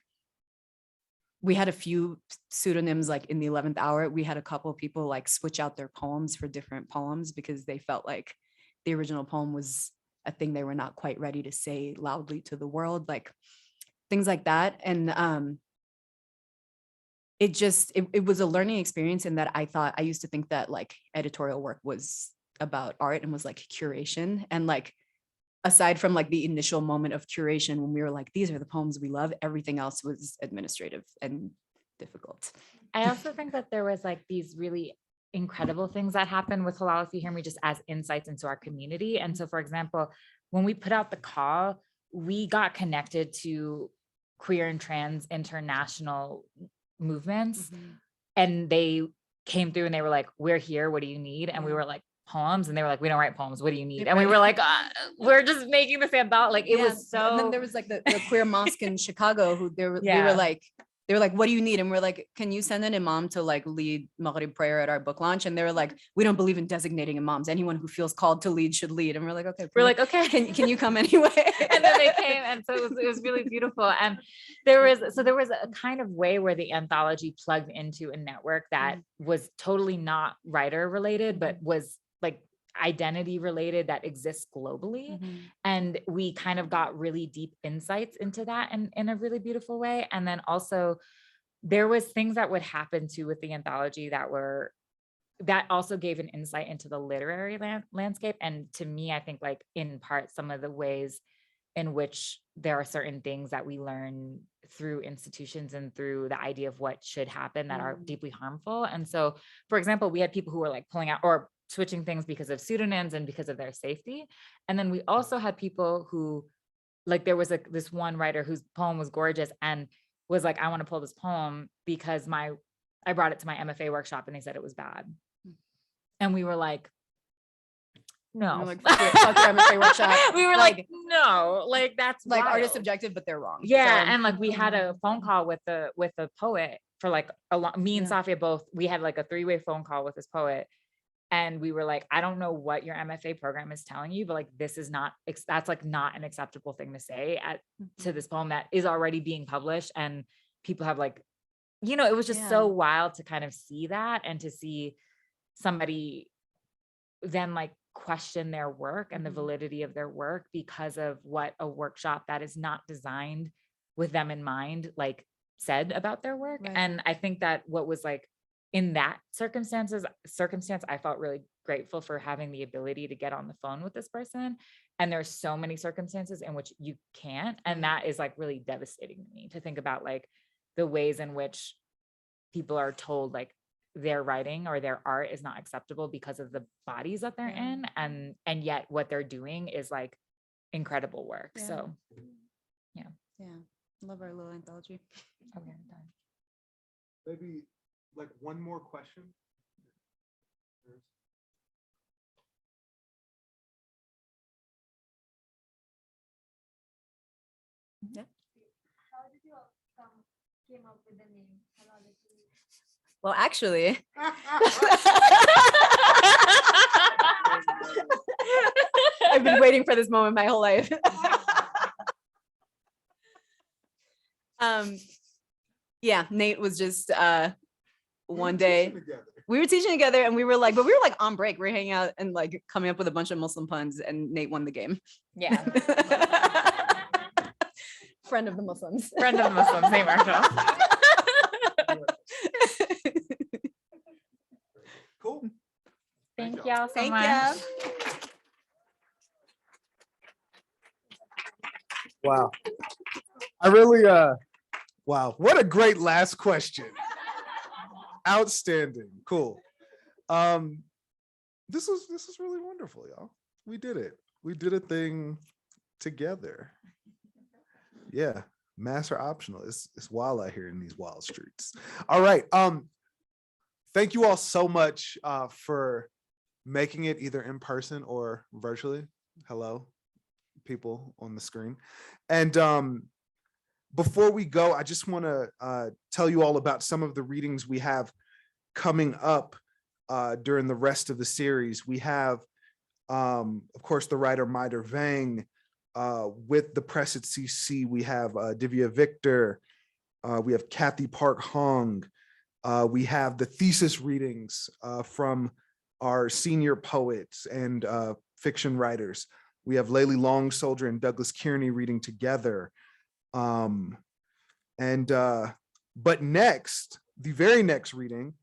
we had a few pseudonyms like in the 11th hour. We had a couple of people like switch out their poems for different poems because they felt like the original poem was a thing they were not quite ready to say loudly to the world, like things like that. And it was a learning experience in that I used to think that like editorial work was about art and was like curation. And like, aside from like the initial moment of curation, when we were like, these are the poems we love, everything else was administrative and difficult. I also think that there was like these really incredible things that happened with Halal If You Hear Me just as insights into our community. And so, for example, when we put out the call, we got connected to queer and trans international movements, and they came through and they were like, we're here, what do you need? And we were like, poems, and they were like, we don't write poems, what do you need? And we were like, we're just making this anthology. Like it was so. And then there was like the queer mosque in Chicago who they were like, what do you need? And we're like, can you send an imam to like lead Maghrib prayer at our book launch? And they were like, we don't believe in designating imams. Anyone who feels called to lead should lead. And we're like, okay. We're like, okay. Can you come anyway? And then they came, and so it was really beautiful. And there was a kind of way where the anthology plugged into a network that was totally not writer related, but was like identity related, that exists globally. And we kind of got really deep insights into that in a really beautiful way. And then also there was things that would happen too with the anthology that also gave an insight into the literary landscape. And to me, I think like in part, some of the ways in which there are certain things that we learn through institutions and through the idea of what should happen that are deeply harmful. And so, for example, we had people who were like pulling out or switching things because of pseudonyms and because of their safety. And then we also had people who, like there was this one writer whose poem was gorgeous and was like, I want to pull this poem because I brought it to my MFA workshop and they said it was bad. And we were like, no. Like, fuck your MFA workshop. We were like, no, like that's like wild. art is subjective, but they're wrong. Yeah. So, and like we had a phone call with the poet for like me and Safia both, we had like a 3-way phone call with this poet. And we were like, I don't know what your MFA program is telling you, but like, that's like not an acceptable thing to say to this poem that is already being published. And people have like, it was just so wild to kind of see that and to see somebody then like question their work and the validity of their work because of what a workshop that is not designed with them in mind, like said about their work. Right. And I think that what was like, in that circumstance, I felt really grateful for having the ability to get on the phone with this person. And there's so many circumstances in which you can't. And that is like really devastating to me to think about like the ways in which people are told like their writing or their art is not acceptable because of the bodies that they're in. And yet what they're doing is like incredible work. Yeah. So yeah. Love our little anthology. Okay, done. Maybe like one more question. Yeah. How did you came up with the name? Well, actually, I've been waiting for this moment my whole life. Yeah, Nate was just one day we were teaching together and we were like on break, we were hanging out and like coming up with a bunch of Muslim puns, and Nate won the game. Yeah. Friend of the Muslims. Friend of the Muslims, hey Marshall. Cool. Thank y'all so Thank much. you. Wow. I really, wow. What a great last question. Outstanding. Cool. This was really wonderful, y'all. We did it. We did a thing together. Yeah. Master optional. It's wild out here in these wild streets. All right. Thank you all so much for making it either in person or virtually. Hello, people on the screen. And before we go, I just want to tell you all about some of the readings we have coming up during the rest of the series. We have, of course, the writer Maida Vang. With the press at CC, we have Divya Victor. We have Kathy Park Hong. We have the thesis readings from our senior poets and fiction writers. We have Layli Long Soldier and Douglas Kearney reading together. But next, the very next reading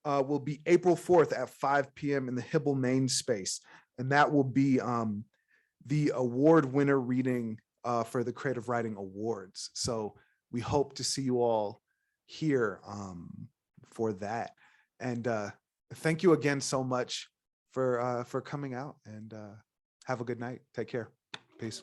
will be April 4th at 5 p.m. in the Hibble main space. And that will be the award winner reading for the Creative Writing Awards. So we hope to see you all here for that. And thank you again so much for coming out, and have a good night. Take care. Peace.